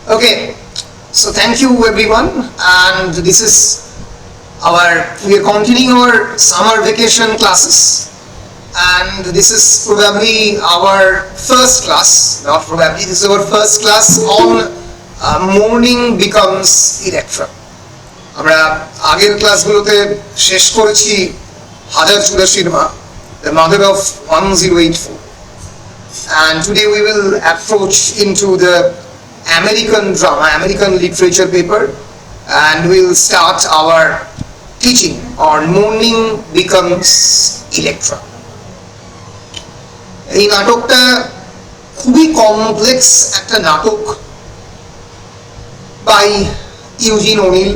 Okay, so thank you everyone, and this is we are continuing our summer vacation classes, and this is probably our first class, not probably, this is our first class on morning becomes Electra. আমরা আগের ক্লাসগুলোতে শেষ করেছি হাজার চুরাশির মা, the mother of 1084, and today we will approach into the American drama, American literature paper, and we'll start our teaching on Morning Becomes Electra. এই নাটকটা খুবই কমপ্লেক্স একটা নাটক বাই ইউজিন ওনিল।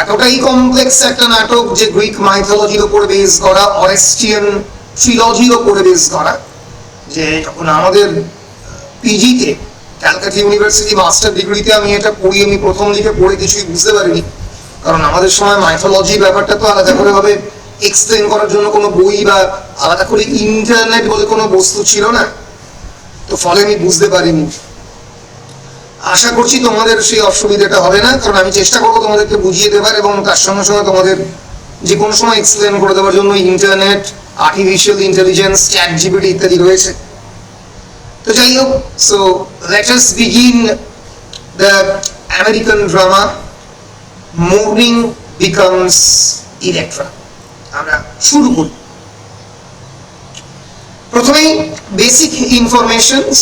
এতটাই কমপ্লেক্স একটা নাটক যে গ্রিক মাইথোলজির উপর বেস করা, অরেস্টিয়ান ট্রিলজির উপর বেস করা, যে যখন আমাদের পিজিতে ক্যালকাটা ইউনিভার্সিটি মাস্টার ডিগ্রিতে আমি এটা পড়ি, আমি প্রথম দিকে পড়ে কিছুই বুঝতে পারিনি, কারণ আমাদের সময় মাইথোলজির ব্যাপারটা তো আলাদা করে ভাবে এক্সপ্লেন করার জন্য কোনো বই বা আলাদা করে ইন্টারনেট বলে কোনো বস্তু ছিল না, তো ফলে আমি বুঝতে পারিনি। আশা করছি তোমাদের সেই অসুবিধাটা হবে না, কারণ আমি চেষ্টা করবো তোমাদেরকে বুঝিয়ে দেবার, এবং তার সঙ্গে সঙ্গে তোমাদের যে কোনো সময় এক্সপ্লেন করে দেওয়ার জন্য internet, artificial intelligence, chat GPT ইত্যাদি রয়েছে। তো যাই হোক, so let us begin the American drama morning becomes Electra. আমরা শুরু করি। প্রথমেই basic informations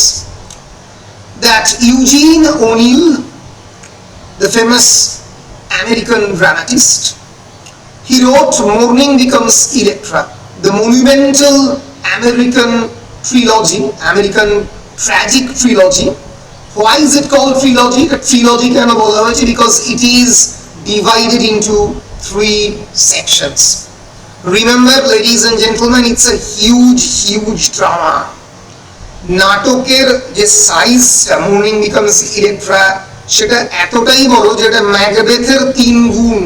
that Eugene O'Neill, the famous American dramatist, he wrote Morning Becomes Electra, the monumental American trilogy, American tragic trilogy. Why is it called trilogy? The trilogy কেন বলা হয়েছে? Because it is divided into 3 sections. Remember, ladies and gentlemen, it's a huge drama. নাটকের যে সাইজটা morning becomes Electra, সেটা এতটাই বড় যেটা ম্যাকবেথের 3 গুণ,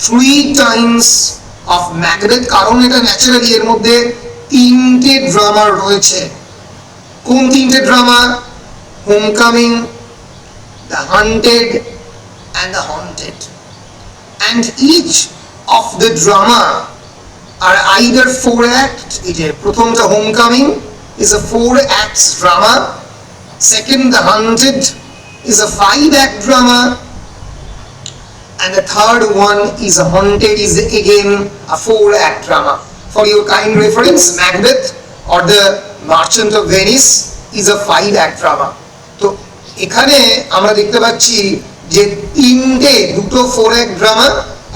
3 টাইমস অফ ম্যাকবেথ। কারণ এটা ন্যাচারালি এর মধ্যে 3টে ড্রামা রয়েছে। কোন 3টে drama? Homecoming, the Hunted and the Haunted, and each of the drama are either 4 act. এই যে প্রথমটা Homecoming is a 4 acts drama, second The Hunted is a 5 act drama, and the third one is a Haunted is again a 4 act drama. For your kind reference, Macbeth or The Merchant of Venice is a 5 act drama. তো এখানে আমরা দেখতে পাচ্ছি যে 3টে, 2টো 4 act drama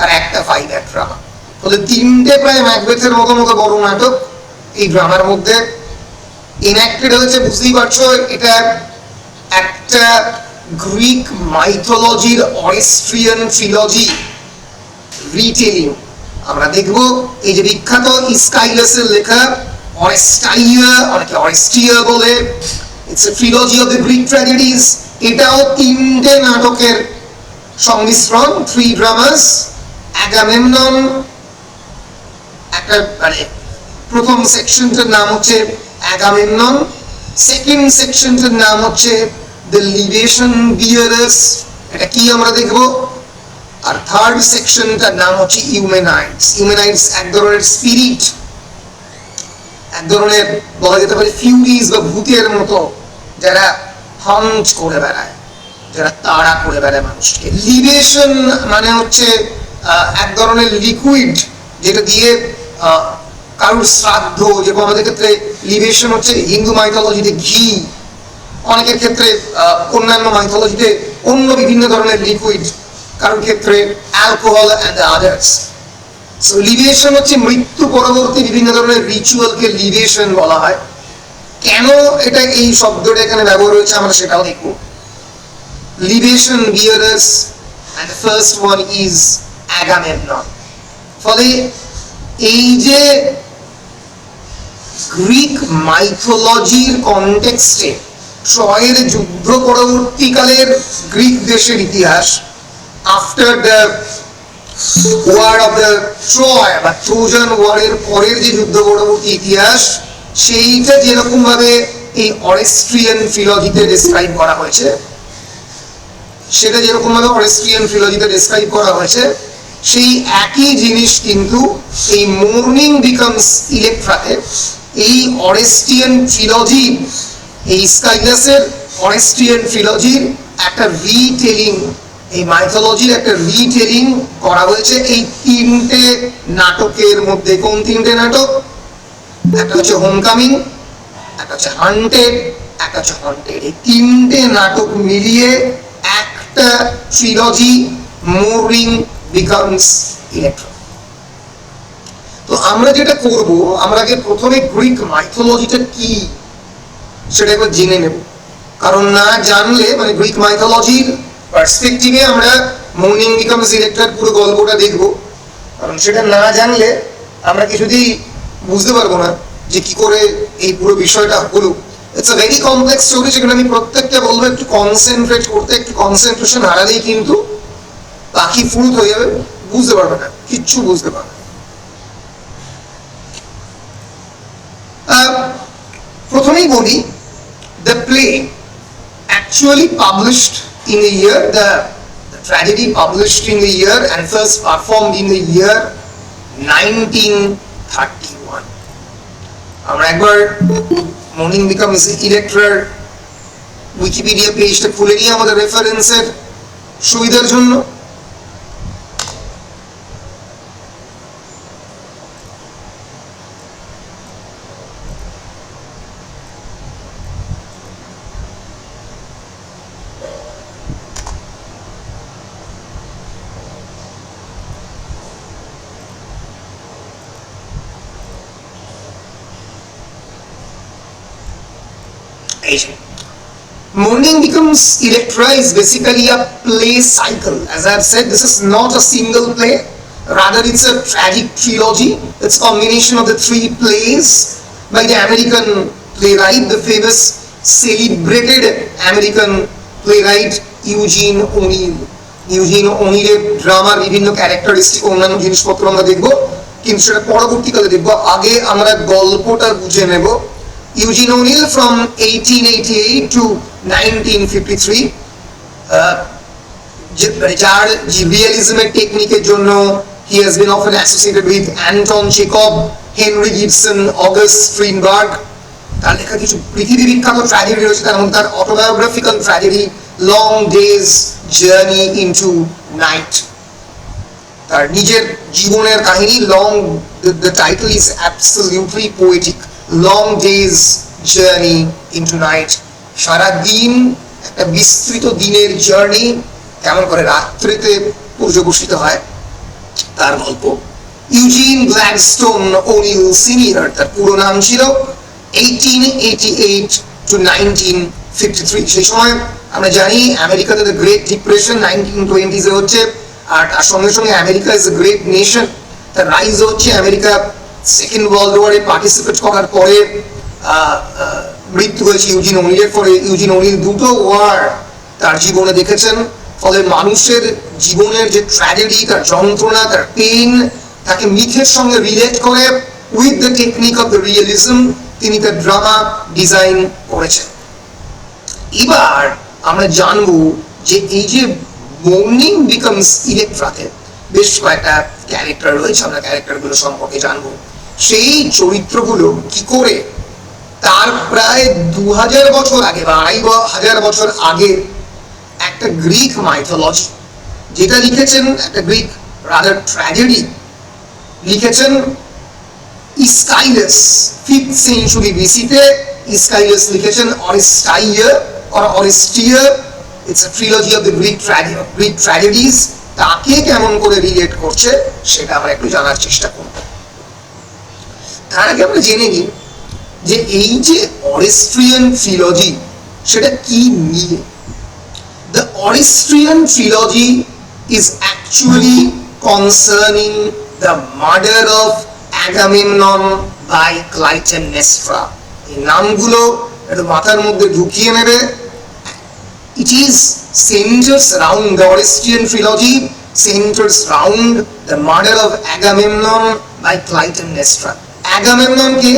আর একটা 5 act drama, ফলে 3টে প্রায় ম্যাকবেথের মতো বড় নাটক এই ড্রামার মধ্যে ইনঅ্যাক্টেড হয়েছে। বুঝতেই পারছো এটা একটা গ্রিক মাইথোলজির অরেস্ট্রিয়ান ট্রিলজি রিটেলিং। আমরা দেখবো এই যে বিখ্যাত ইসকাইলাসের লেখা অরেস্টাইয়া, অনেকে অরেস্টিয়া বলে, it's a trilogy of the Greek tragedies. এটাও 3টে নাটকের সংমিশ্রণ, 3 ড্রামাস। অ্যাগামেমনন, একটা মানে প্রথম সেকশনটার নাম হচ্ছে অ্যাগামেমনন, সেকেন্ড সেকশনটার নাম হচ্ছে দ্য লিবেশন বিয়ারার্স, এটা কি আমরা দেখবো, আর থার্ড সেকশনটার নাম হচ্ছে ইউমেনাইটস। ইউমেনাইটস এক ধরনের স্পিরিট, এক ধরনের বলা যেতে পারে ফিউরিজ বা ভূতের মতো, যারা হান্ট করে বেড়ায়, যারা তাড়া করে বেড়ায় মানুষকে। লিবেশন মানে হচ্ছে এক ধরনের লিকুইড, যেটা দিয়ে কারুর শ্রাদ্ধ, যেরকম আমাদের ক্ষেত্রে লিবেশন হচ্ছে হিন্দু মাইথোলজিতে ঘি, অনেকের ক্ষেত্রে অন্যান্য মাইথোলজিতে অন্য বিভিন্ন ধরনের লিকুইড, কারোর ক্ষেত্রে অ্যালকোহল অ্যান্ড আদার্স। সো লিবেশন হচ্ছে মৃত্যু পরবর্তী বিভিন্ন ধরনের রিচুয়ালকে লিবেশন বলা হয়। কেন এটা এই শব্দটা এখানে ব্যবহার হয়েছে আমরা সেটাও দেখব। Libation bearers and first one is Agamemnon. ফলে এই যে গ্রিক মাইথোলজির কনটেক্সটে ট্রয়ের যুদ্ধ পরবর্তীকালের গ্রিক দেশের ইতিহাস, after the war of the Troy বা ট্রোজান ওয়ারের পরের যে যুদ্ধ পরবর্তী ইতিহাস, সেইটা যেরকম ভাবে এই অরেস্ট্রিয়ান ট্রিলজিতে ডেসক্রাইব করা হয়েছে, সেটা যেরকম ভাবে অরেস্ট্রিয়ান ফিলজিতে ডেসক্রাইব করা হয়েছে, সেই একই জিনিস কিন্তু এই মর্নিং বিকামস ইলেকট্রাতে এই অরেস্ট্রিয়ান ফিলজি, এই স্কাইলাসের অরেস্ট্রিয়ান ফিলজির একটা রিটেলিং, এই মাইথোলজির একটা রিটেলিং করা হয়েছে এই তিনটে নাটকের মধ্যে। কোন তিনটে নাটক? একটা হচ্ছে হোমকামিং, একটা হচ্ছে হান্টেড, একটা হচ্ছে হন্টেড। এই তিনটে নাটক মিলিয়ে একটা ট্রিলজি, মর্নিং বিকামস ইলেকট্রা। তো আমরা যেটা করব, আমরা আগে প্রথমে গ্রিক মাইথোলজিটা কি সেটা একবার জেনে নেব, কারণ না জানলে মানে গ্রিক মাইথোলজির পার্সপেক্টিভে আমরা মর্নিং বিকামস ইলেকট্রার পুরো গল্পটা দেখব, কারণ সেটা না জানলে আমরা কিছুতেই বুঝতে পারবো না যে কি করে এই পুরো বিষয়টা হলো। It's a very complex story, যেখানে আমি প্রত্যেকটা বলবো একটু কনসেন্ট্রেট করতে, একটু কনসেন্ট্রেশন হারালেই কিন্তু পাখি ফুরুত হয়ে যাবে, বুঝতে পারবে না, কিচ্ছু বুঝতে পারবে না। প্রথমেই বলি, the play actually published in the year, the tragedy published in the year and first performed in the year 1931. আমরা একবার মর্নিং বিকামস ইলেকট্রার উইকিপিডিয়া পেজটা খুলে নিয়ে আমাদের রেফারেন্সের সুবিধার জন্য। Morning Becomes Electra is basically a play cycle. As I have said, this is not a single play, rather it's a tragic trilogy. It's a combination of the three plays by the American playwright, the famous celebrated American playwright Eugene O'Neill. Eugene O'Neill's drama বিভিন্ন characteristic অন্যান্য জিনিসপত্র আমরা দেখবো, কিন্তু সেটা পরবর্তীকালে দেখবো। আগে আমরা গল্পটা বুঝে নেব। Eugene O'Neill from 1888 to 1953, যার রিয়েলিজমের টেকনিকের জন্য he has been often associated with Anton Chekhov, Henry Gibson, August Strindberg। তার লেখা কিছু পৃথিবী বিখ্যাত ট্র্যাজেডি রয়েছে, তার মধ্যে তার autobiographical tragedy long days journey into night, তার নিজের জীবনের কাহিনী। Long, the title is absolutely poetic, Long Days Journey into Night। সারা দিন, একটা বিস্তৃত দিনের জার্নি, কেমন করে রাত্রিতে পর্যবসিত হয়, তার গল্প। ইউজিন গ্ল্যাডস্টোন ওনিল সিনিয়র, তার পুরো নাম ছিল, 1888 to 1953। সেই সময় আমরা জানি আমেরিকাতে দ্য গ্রেট ডিপ্রেশন 1920s এ হচ্ছে, আর তার সঙ্গে সঙ্গে America is a great nation, তার রাইজ হচ্ছে। আমেরিকা সেকেন্ড ওয়ার্ল্ড ওয়ারে পার্টিসিপেট করার পরে মৃত্যু হয়েছে ইউজিন ওনিলের। পরে ইউজিন ওনিল দুটো ওয়ার তার জীবনে দেখেছেন, ফলে মানুষের জীবনের যে ট্র্যাজেডি, তার যন্ত্রণা, তার পেইন, তাকে মিথের সঙ্গে রিলেট করে with the technique of the realism তিনি তার ড্রামা ডিজাইন করেছেন। এবার আমরা জানবো যে এই যে মর্নিং বিকামস ইলেকট্রাতে বেশ কয়েকটা ক্যারেক্টার রয়েছে, আমরা ক্যারেক্টারগুলো সম্পর্কে জানবো। সেই চরিত্রগুলো কি করে তার প্রায় 2000 বছর আগে বা 2500 বছর আগে একটা গ্রিক মাইথোলজি, যেটা লিখেছেন একটা গ্রিক রাদার ট্র্যাজেডি লিখেছেন ইস্কাইলাস 5th century BC-তে। ইস্কাইলাস লিখেছেন অরেস্টাইয়া or Orestia, it's a trilogy of the Greek tragedies। তাকে কেমন করে রিলেট করছে সেটা আমরা একটু জানার চেষ্টা করব। তার আগে আমরা জেনে নিই যে এই যে অরেস্ট্রিয়ান ট্রিলজি সেটা কি নিয়ে। The Orestrian trilogy is actually concerning the murder of Agamemnon by Clytemnestra। এই নামগুলো একটু মাথার মধ্যে ঢুকিয়ে নেবে। It is centers around the Orestrian trilogy, centers around the murder of Agamemnon by Clytemnestra। Agamemnon K?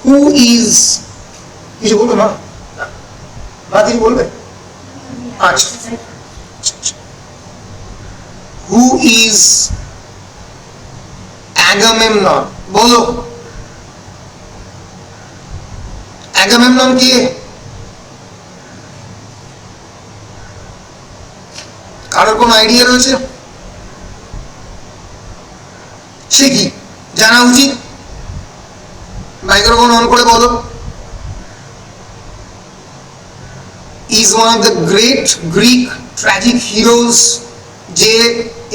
Who is, কিছু বলবে মা? মা কিছু বলবে? আচ্ছা, হু ইজ অ্যাগামেমনন? বলো, অ্যাগামেমনন কে? কারোর কোন আইডিয়া রয়েছে? সে কি জানা উচিত? মাইক্রোফোন অন করে বলো। Is one of the great Greek tragic heroes, যে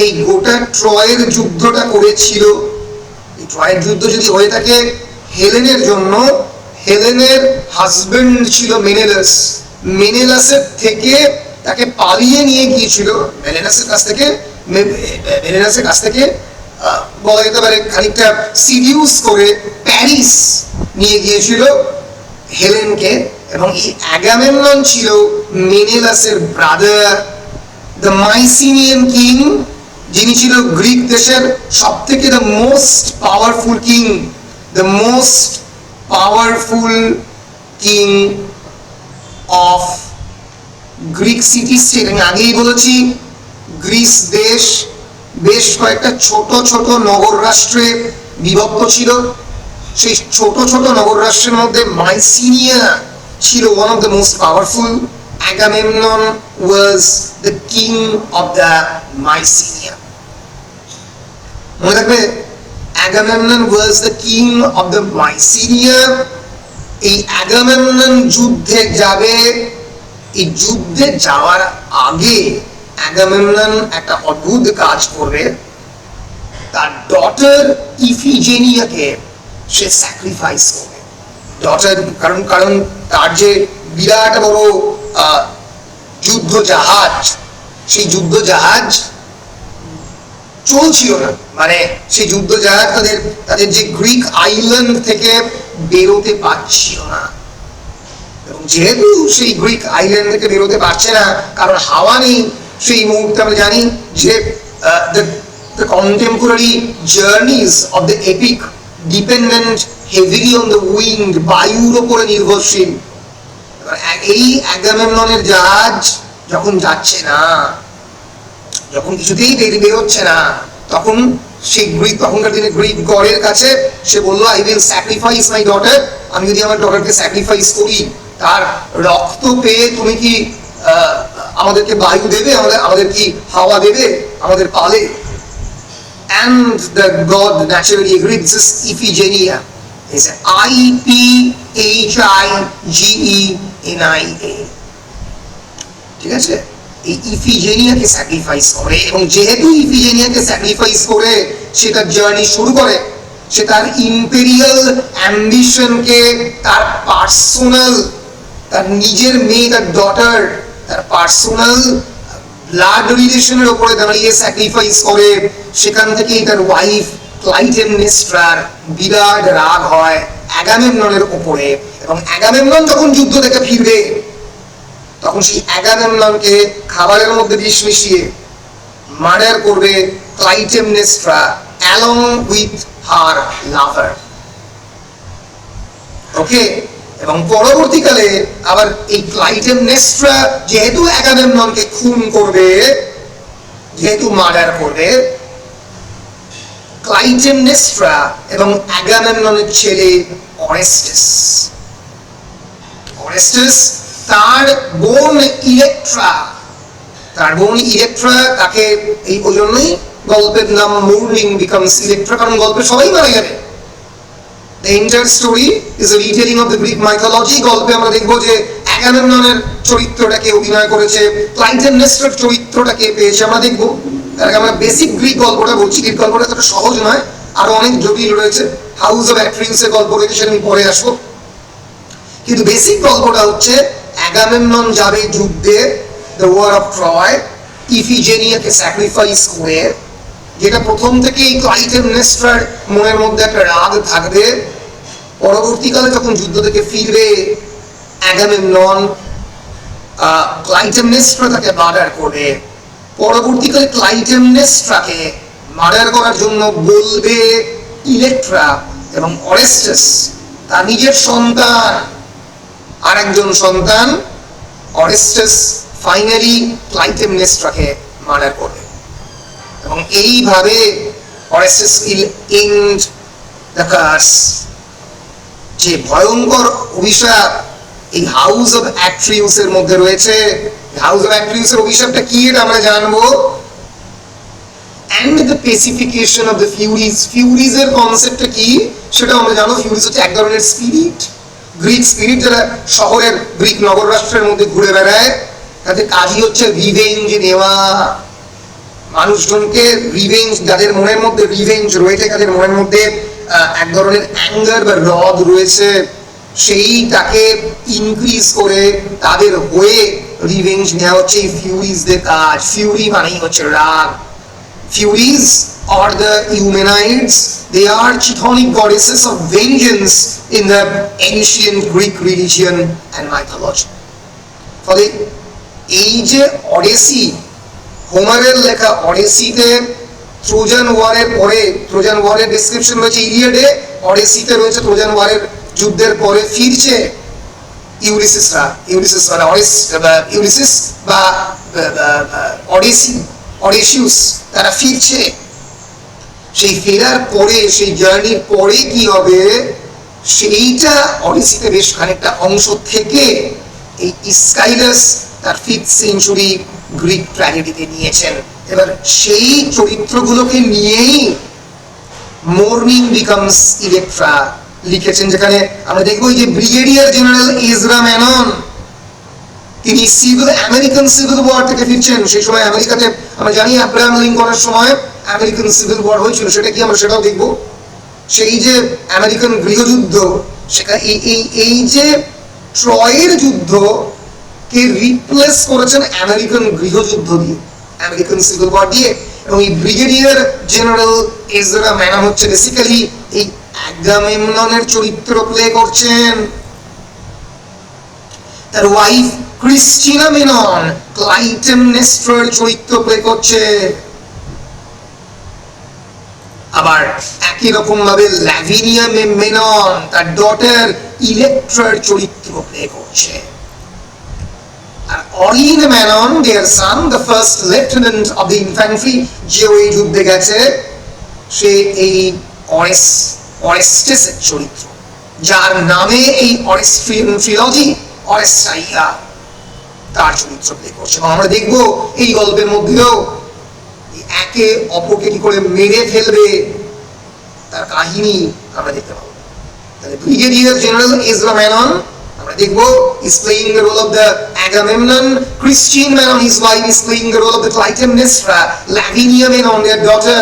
এই গোটা ট্রয়ের যুদ্ধটা করেছিল। এই ট্রয়ের যুদ্ধ যদি হয়ে থাকে হেলেনের জন্য, হেলেনের হাজবেন্ড ছিল মেনেলাস, মেনেলাসের থেকে তাকে পালিয়ে নিয়ে গিয়েছিল, মেনেলাসের কাছ থেকে বলা যেতে পারে খানিকটা সিডিউস করে প্যারিস নিয়ে গিয়েছিল হেলেনকে। এবং এই অ্যাগামেমনন ছিল মেনেলাসের ব্রাদার, দ্য মাইসিনিয়ান কিং, যিনি ছিল গ্রিক দেশের সব থেকে the most powerful king, the most powerful king of Greek city state. আমি আগেই বলেছি গ্রিস দেশ বেশ কয়েকটা ছোট ছোট নগর রাষ্ট্রে বিভক্ত ছিল। সেই ছোট ছোট নগর রাষ্ট্রের মধ্যে মাইসিনিয়া ছিল one of the most powerful. Agamemnon was the king of the Mycenaea. মনে রাখবে, Agamemnon was the king of the Mycenaea. এই অ্যাগামেমনন যুদ্ধে যাবে। এই যুদ্ধে যাওয়ার আগে অ্যাগামেমনন একটা অদ্ভুত কাজ করবে। তার ডটার ইফিজেনিয়াকে সে স্যাক্রিফাইস করবে। ডটার, কারণ তার যে বিরাট বড় যুদ্ধ জাহাজ, সেই যুদ্ধ জাহাজ চলছিল না, মানে সেই যুদ্ধ জাহাজ তাদের যে গ্রিক আইল্যান্ড থেকে বেরোতে পারছিল না। এবং যেহেতু সেই গ্রিক আইল্যান্ড থেকে বেরোতে পারছে না, কারণ হাওয়া নেই, সেই মুহূর্তে আমরা জানি যে the contemporary journeys of the epic dependent heavily on the wind, বায়ুর উপরে নির্ভরশীল। এই অ্যাগামেমননের জাহাজ যখন যাচ্ছে না, যখন কিছুতেই বেরোচ্ছে না, তখন সেই তখনকার দিনে গ্রিক গডের কাছে সে বললো, I will sacrifice my daughter. আমি যদি আমার ডটারকে স্যাক্রিফাইস করি, তার রক্ত পেয়ে তুমি কি আমাদেরকে বায়ু দেবে, আমাদের কি হাওয়া দেবে, আমাদের পালে? And the god naturally agreed. This is Iphigenia. It's Iphigenia. ঠিক আছে? এই ইফিজেনিয়াকে স্যাক্রিফাইস করে, এবং যেহেতু ইফিজেনিয়াকে স্যাক্রিফাইস করে সে তার জার্নি শুরু করে, সে তার ইম্পেরিয়াল অ্যাম্বিশনকে, তার পার্সোনাল, তার নিজের মেয়ে, তার ডটার, তার পার্সোনাল ব্লাড রিলেশনের উপরে দাঁড়িয়ে স্যাক্রিফাইস করে। সেখান থেকেই তার ওয়াইফ ক্লাইটেমনেস্ট্রার বিরাট রাগ হয় অ্যাগামেমননের উপরে। এবং অ্যাগামেমনন যখন যুদ্ধ থেকে ফিরবে, তখন সেই অ্যাগামেমননকে খাবারের মধ্যে বিষ মিশিয়ে মার্ডার করবে ক্লাইটেমনেস্ট্রা অ্যালং উইথ হার লাভার। ওকে? এবং পরবর্তীকালে আবার এই ক্লাইটেমনেস্ট্রা যেহেতু অ্যাগামেমননকে খুন করবে, যেহেতু মার্ডার করবে, ক্লাইটেমনেস্ট্রা এবং অ্যাগামেমননের ছেলে অরেস্টাস, তার বোন ইলেকট্রা, তাকে এই ওই জন্যই গল্পের নাম মুরলিং বিকামস ইলেকট্রা, কারণ গল্পে সবাই মারা যাবে। The entire story is a retelling of the Greek mythology. গল্পে আমরা দেখব যে অ্যাগামেমননের চরিত্রটাকে অভিনয় করেছে, ক্লাইটেমনেস্ট্রার চরিত্রটাকে পেয়েছে, আমরা দেখব। তার আগে আমরা বেসিক গ্রিক গল্পটা বলছি। গ্রিক গল্পটা এতটা সহজ নয়, আরো অনেক জটিল রয়েছে। হাউস অফ অ্যাট্রিউসের গল্প রয়েছে, সেটা আমি পরে আসবো। কিন্তু বেসিক গল্পটা হচ্ছে অ্যাগামেমনন যাবে যুদ্ধে, দ্য ওয়ার অফ ট্রয়, ইফিজেনিয়াকে স্যাক্রিফাইস করে, যেটা প্রথম থেকেই ক্লাইটেমনেস্ট্রার মনের মধ্যে একটা রাগ থাকবে। পরবর্তীকালে যখন যুদ্ধ থেকে ফিরবে অ্যাগামেমনন, ক্লাইটেমনেস্ট্রা তাকে মার্ডার করবে। পরবর্তীকালে ক্লাইটেমনেস্ট্রাকে মার্ডার করার জন্য বলবে ইলেকট্রা, এবং অরেস্টাস তার নিজের সন্তান, আর একজন সন্তান অরেস্টাস ফাইনালি ক্লাইটেমনেস্ট্রাকে মার্ডার করবে এবং এইভাবে অরেস্টাস উইল এন্ড দ্য কার্স। যে ভয়ঙ্কর অভিশাপ এই হাউস অফ অ্যাট্রিউস এর মধ্যে রয়েছে, হাউস অফ অ্যাট্রিউস এর অভিশাপটা কি এটা আমরা জানবো। and the pacification of the furies, furies এর কনসেপ্টটা কি সেটা আমরা জানো। ফিউরিজ হচ্ছে এক ধরনের স্পিরিট, গ্রিক স্পিরিট, যারা শহরের গ্রিক নগর রাষ্ট্রের মধ্যে ঘুরে বেড়ায়, তাদের কাজই হচ্ছে রিভেঞ্জ নেওয়া, মানুষজনকে রিভেঞ্জ, যাদের মনের মধ্যে রিভেঞ্জ রয়েছে, যাদের মনের মধ্যে এক ধরনের অ্যাঙ্গার বা রদ রয়েছে, সেইটাকে ইনক্রিজ করে তাদের হয়ে রিভেঞ্জ নেওয়া হচ্ছে এই ফিউরিজদের কাজ। ফিউরি মানেই হচ্ছে রাগ। Furies or the Eumenides, they are chthonic goddesses of vengeance in the ancient Greek religion and mythology. ফলে এই যে অডেসি, হোমারের লেখা অডেসিতে ট্রোজান ওয়ারের পরে, ট্রোজান ওয়ারের ডেসক্রিপশন রয়েছে ইলিয়াডে, অডেসিতে রয়েছে ট্রোজান ওয়ারের যুদ্ধের পরে ফিরছে ইউলিসিসরা, ইউলিসিস বা অডেসি, অডেসিউস, তারা ফিরছে। সেই ফেরার পরে, সেই জার্নির পরে কি হবে সেইটা অডিসিতে বেশ খানিকটা অংশ থেকে এই ইসকাইলাস তার 5th সেঞ্চুরি গ্রিক ট্র্যাজেডিতে নিয়েছেন। এবার সেই চরিত্রগুলোকে নিয়েই মর্নিং বিকামস ইলেকট্রা লিখেছেন, যেখানে আমরা দেখবো যে ব্রিগেডিয়ার জেনারেল এজরা ম্যানন তিনি আমেরিকান সিভিল ওয়ার থেকে ফিরছেন। সেই সময় আমেরিকাতে আমরা জানি আব্রাহাম লিঙ্কনের সময় আমেরিকান সিভিল ওয়ার হয়েছিল, সেটা কি আমরা সেটাও দেখব। সেই যে আমেরিকান গৃহযুদ্ধ, সেখানে এই যে ট্রয়ের যুদ্ধ কে রিপ্লেস করেছেন আমেরিকান গৃহযুদ্ধ দিয়ে, আমেরিকান সিভিল ওয়ার দিয়ে। এবং এই ব্রিগেডিয়ার জেনারেল এজরা ম্যানন হচ্ছে বেসিক্যালি এই আগামেমননের চরিত্র প্লে করছেন। তার ওয়াইফ ক্রিস্টিনা মেনন ক্লাইটেমনেস্ট্রার চরিত্র প্লে করছে। আবার একই রকম ভাবে ল্যাভিনিয়া মেনন তার ডটার ইলেকট্রার চরিত্র প্লে করছে। আর Orin Mannon, their son, the first lieutenant of the infantry, যে ওই যুদ্ধে গেছে, সে এই অরেস্টেসের চরিত্র, যার নামে এই অরেস্ট্রিয়ান ট্রিলজি, অরেস্টাইয়া, তার চরিত্র প্লে করছে। এবং আমরা দেখবো এই গল্পের মধ্যেও একে অপরকে কি করে মেরে ফেলবে তার কাহিনী আমরা দেখতে পাবো। তাহলে ব্রিগেডিয়ার জেনারেল এজরা ম্যানন আমরা দেখবো is playing the role of the Agamemnon, Christine Menon, his wife, is playing the role of the Clytemnestra, Lavinia Menon, their daughter,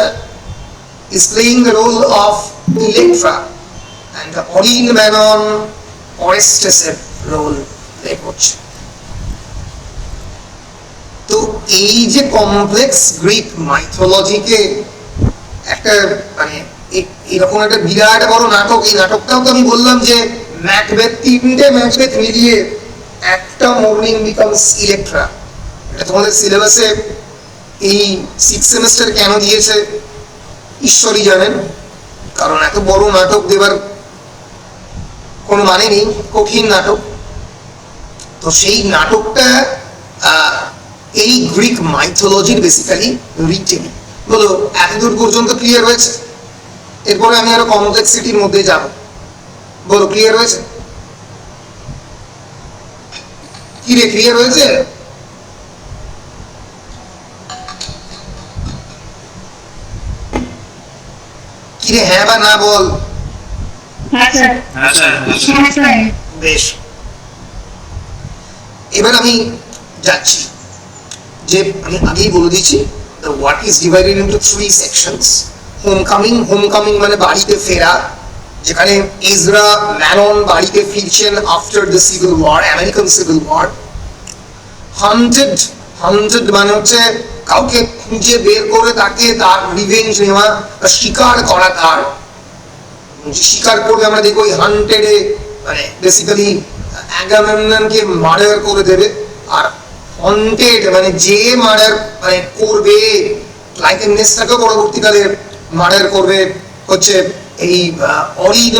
is playing the role of Electra, and Orine Menon, Orestes' role play করছে। তো এই যে complex Greek মাইথোলজিকে একটা মানে এরকম একটা বিরাট বড় নাটক, এই নাটকটাও তো আমি বললাম যে ম্যাকবেথ, 3টে ম্যাকবেথ মিলিয়ে একটা মর্নিং বিকামস ইলেকট্রা। এটা তোমাদের সিলেবাসে এই 6th সেমেস্টার কেন দিয়েছে ঈশ্বরই জানেন, কারণ এত বড় নাটক দেবার কোনো মানে নেই, কঠিন নাটক। তো সেই নাটকটা এই গ্রিক মাইথোলজির বেসিক্যালি রিটেলিং। বলো এতদূর পর্যন্ত ক্লিয়ার হয়েছে? এরপরে আমি আরো কমপ্লেক্সিটির মধ্যে যাব। বলো ক্লিয়ার হয়েছে? কি রে, ক্লিয়ার হয়েছে? কি রে, হ্যাঁ বা না বল। বেশ, এবার আমি যাচ্ছি যে আমি আগেই বলে দিচ্ছি the work is divided into 3 sections. Homecoming মানে বাড়িতে ফেরা, যেখানে এজরা ম্যানন বাড়িতে ফিরছেন after the civil war, American civil war. Hunted মানে হচ্ছে কাউকে খুঁজে বের করে তাকে তার রিভেঞ্জ নেওয়া বা শিকার করা, তার শিকার করবে। আমরা দেখো ওই হান্টেডে মানে বেসিক্যালি অ্যাগামেমননকে মার্ডার করে দেবে। আর হন্টেড মানে যে মার্ডার মানে করবে, ক্লাইটেমনেস্ট্রাকে পরবর্তীকালে মার্ডার করবে হচ্ছে এই অরিন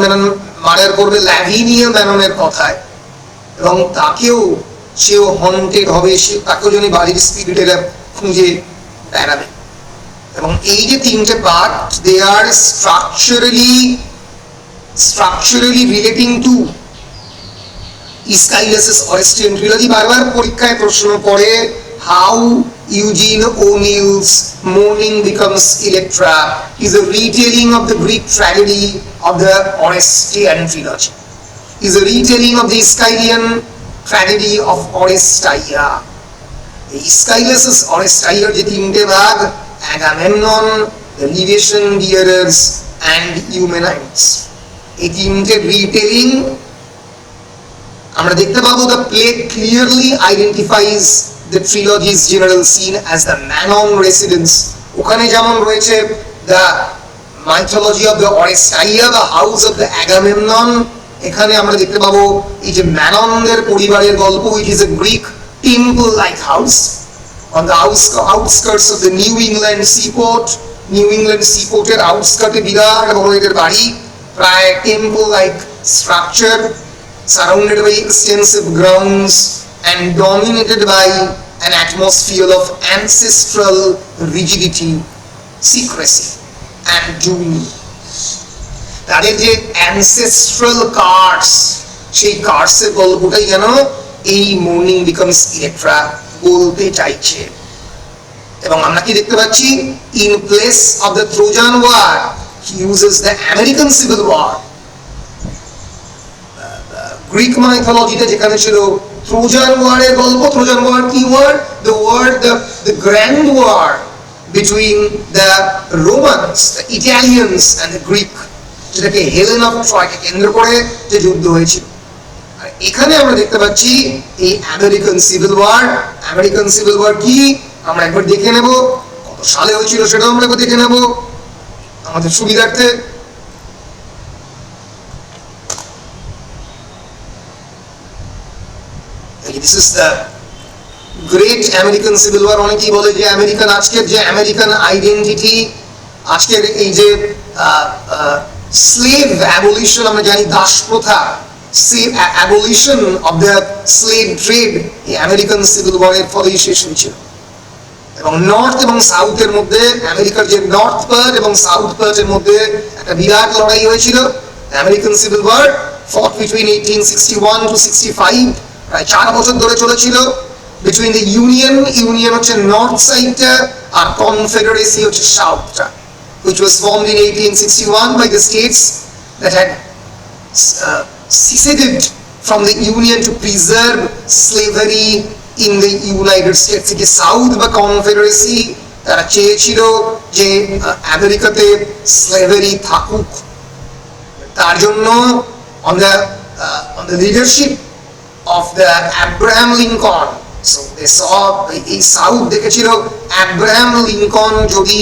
ম্যানন মার্ডার করবে ল্যাভিনিয়া ম্যাননের কথায়, এবং তাকেও সেও হন্টেড হবে, তাকেও যেন বাড়ির স্পিরিটেরা খুঁজে বেড়াবে। এবং এই যে তিনটে part, they are structurally relating to Aeschylus's Orestian trilogy। বারবার পরীক্ষায় প্রশ্ন পড়ে, how Eugene O'Neill's Mourning Becomes Electra is a retelling of the Greek tragedy of the Orestian trilogy, is a retelling of the Aeschylean tragedy of Oresteia। Aeschylus's Oresteia যে তিনটে ভাগ, Agamemnon, the Libation Bearers and Eumenides, এই তিনটে retailing আমরা দেখতে পাবো। The play clearly identifies the trilogy's general scene as the Mannon residence. ওখানে যেমন রয়েছে the mythology of the Oresteia, the house of the Agamemnon, এখানে আমরা দেখতে পাবো এই যে ম্যাননদের পরিবারের গল্প, which is a Greek temple like house on the outskirts of the New England seaport. New England সিপোর্টের আউটস্কার্টে বিরাট বড় এদের বাড়ি, প্রায় temple like structure, surrounded by extensive grounds and dominated by an atmosphere of ancestral rigidity, secrecy and doom। তাদের যে ancestral curse, সেই কার্সের গল্পটাই যেন এই মর্নিং বিকামস ইলেকট্রা বলতে চাইছে। এবং আমরা কি দেখতে পাচ্ছি, in place of the Trojan war he uses the American civil war. Greek মাইথোলজিতে যেখানে ছিল ট্রোজান ওয়ারের গল্প, ট্রোজান ওয়ার কি war? The grand war between the Romans, the Italians and the Greek, যেটাকে হেলেন অফ ট্রয়কে কেন্দ্র করে যে যুদ্ধ হয়েছিল। আর এখানে আমরা দেখতে পাচ্ছি এই American civil war. American civil war কি আমরা একবার দেখে নেব, কত সালে হয়েছিল সেটাও আমরা একবার দেখে নেব আমাদের সুবিধার্থে। This is the great American Civil War। অনেকেই বলে যে আমেরিকান, আজকের যে আমেরিকান আইডেন্টিটি, আজকের এই যে স্লেভ অ্যাবলিশন, আমরা জানি দাস প্রথা, abolition of the slave trade, এই আমেরিকান সিভিল ওয়ারের ফলেই শেষ হয়েছিল। এবং নর্থ এবং সাউথের মধ্যে, আমেরিকার যে নর্থ পার্ট এবং সাউথ পার্টের মধ্যে একটা বিরাট লড়াই হয়েছিল। American civil war fought between 1861 to 65, প্রায় 4 বছর ধরে চলেছিল। বিটুইন দ্য ইউনিয়ন হচ্ছে নর্থ সাইডটা, আর কনফেডারেসি হচ্ছে সাউথটা, which was formed in 1861 by the states that had seceded from the union to preserve slavery in the United States। যে south বা confederacy তারা চেয়েছিল যে আমেরিকাতে স্লেভারি থাকুক, তার জন্য on the leadership of the Abraham Lincoln, so they saw এই সাউথ দেখেছিল আব্রাহাম লিঙ্কন যদি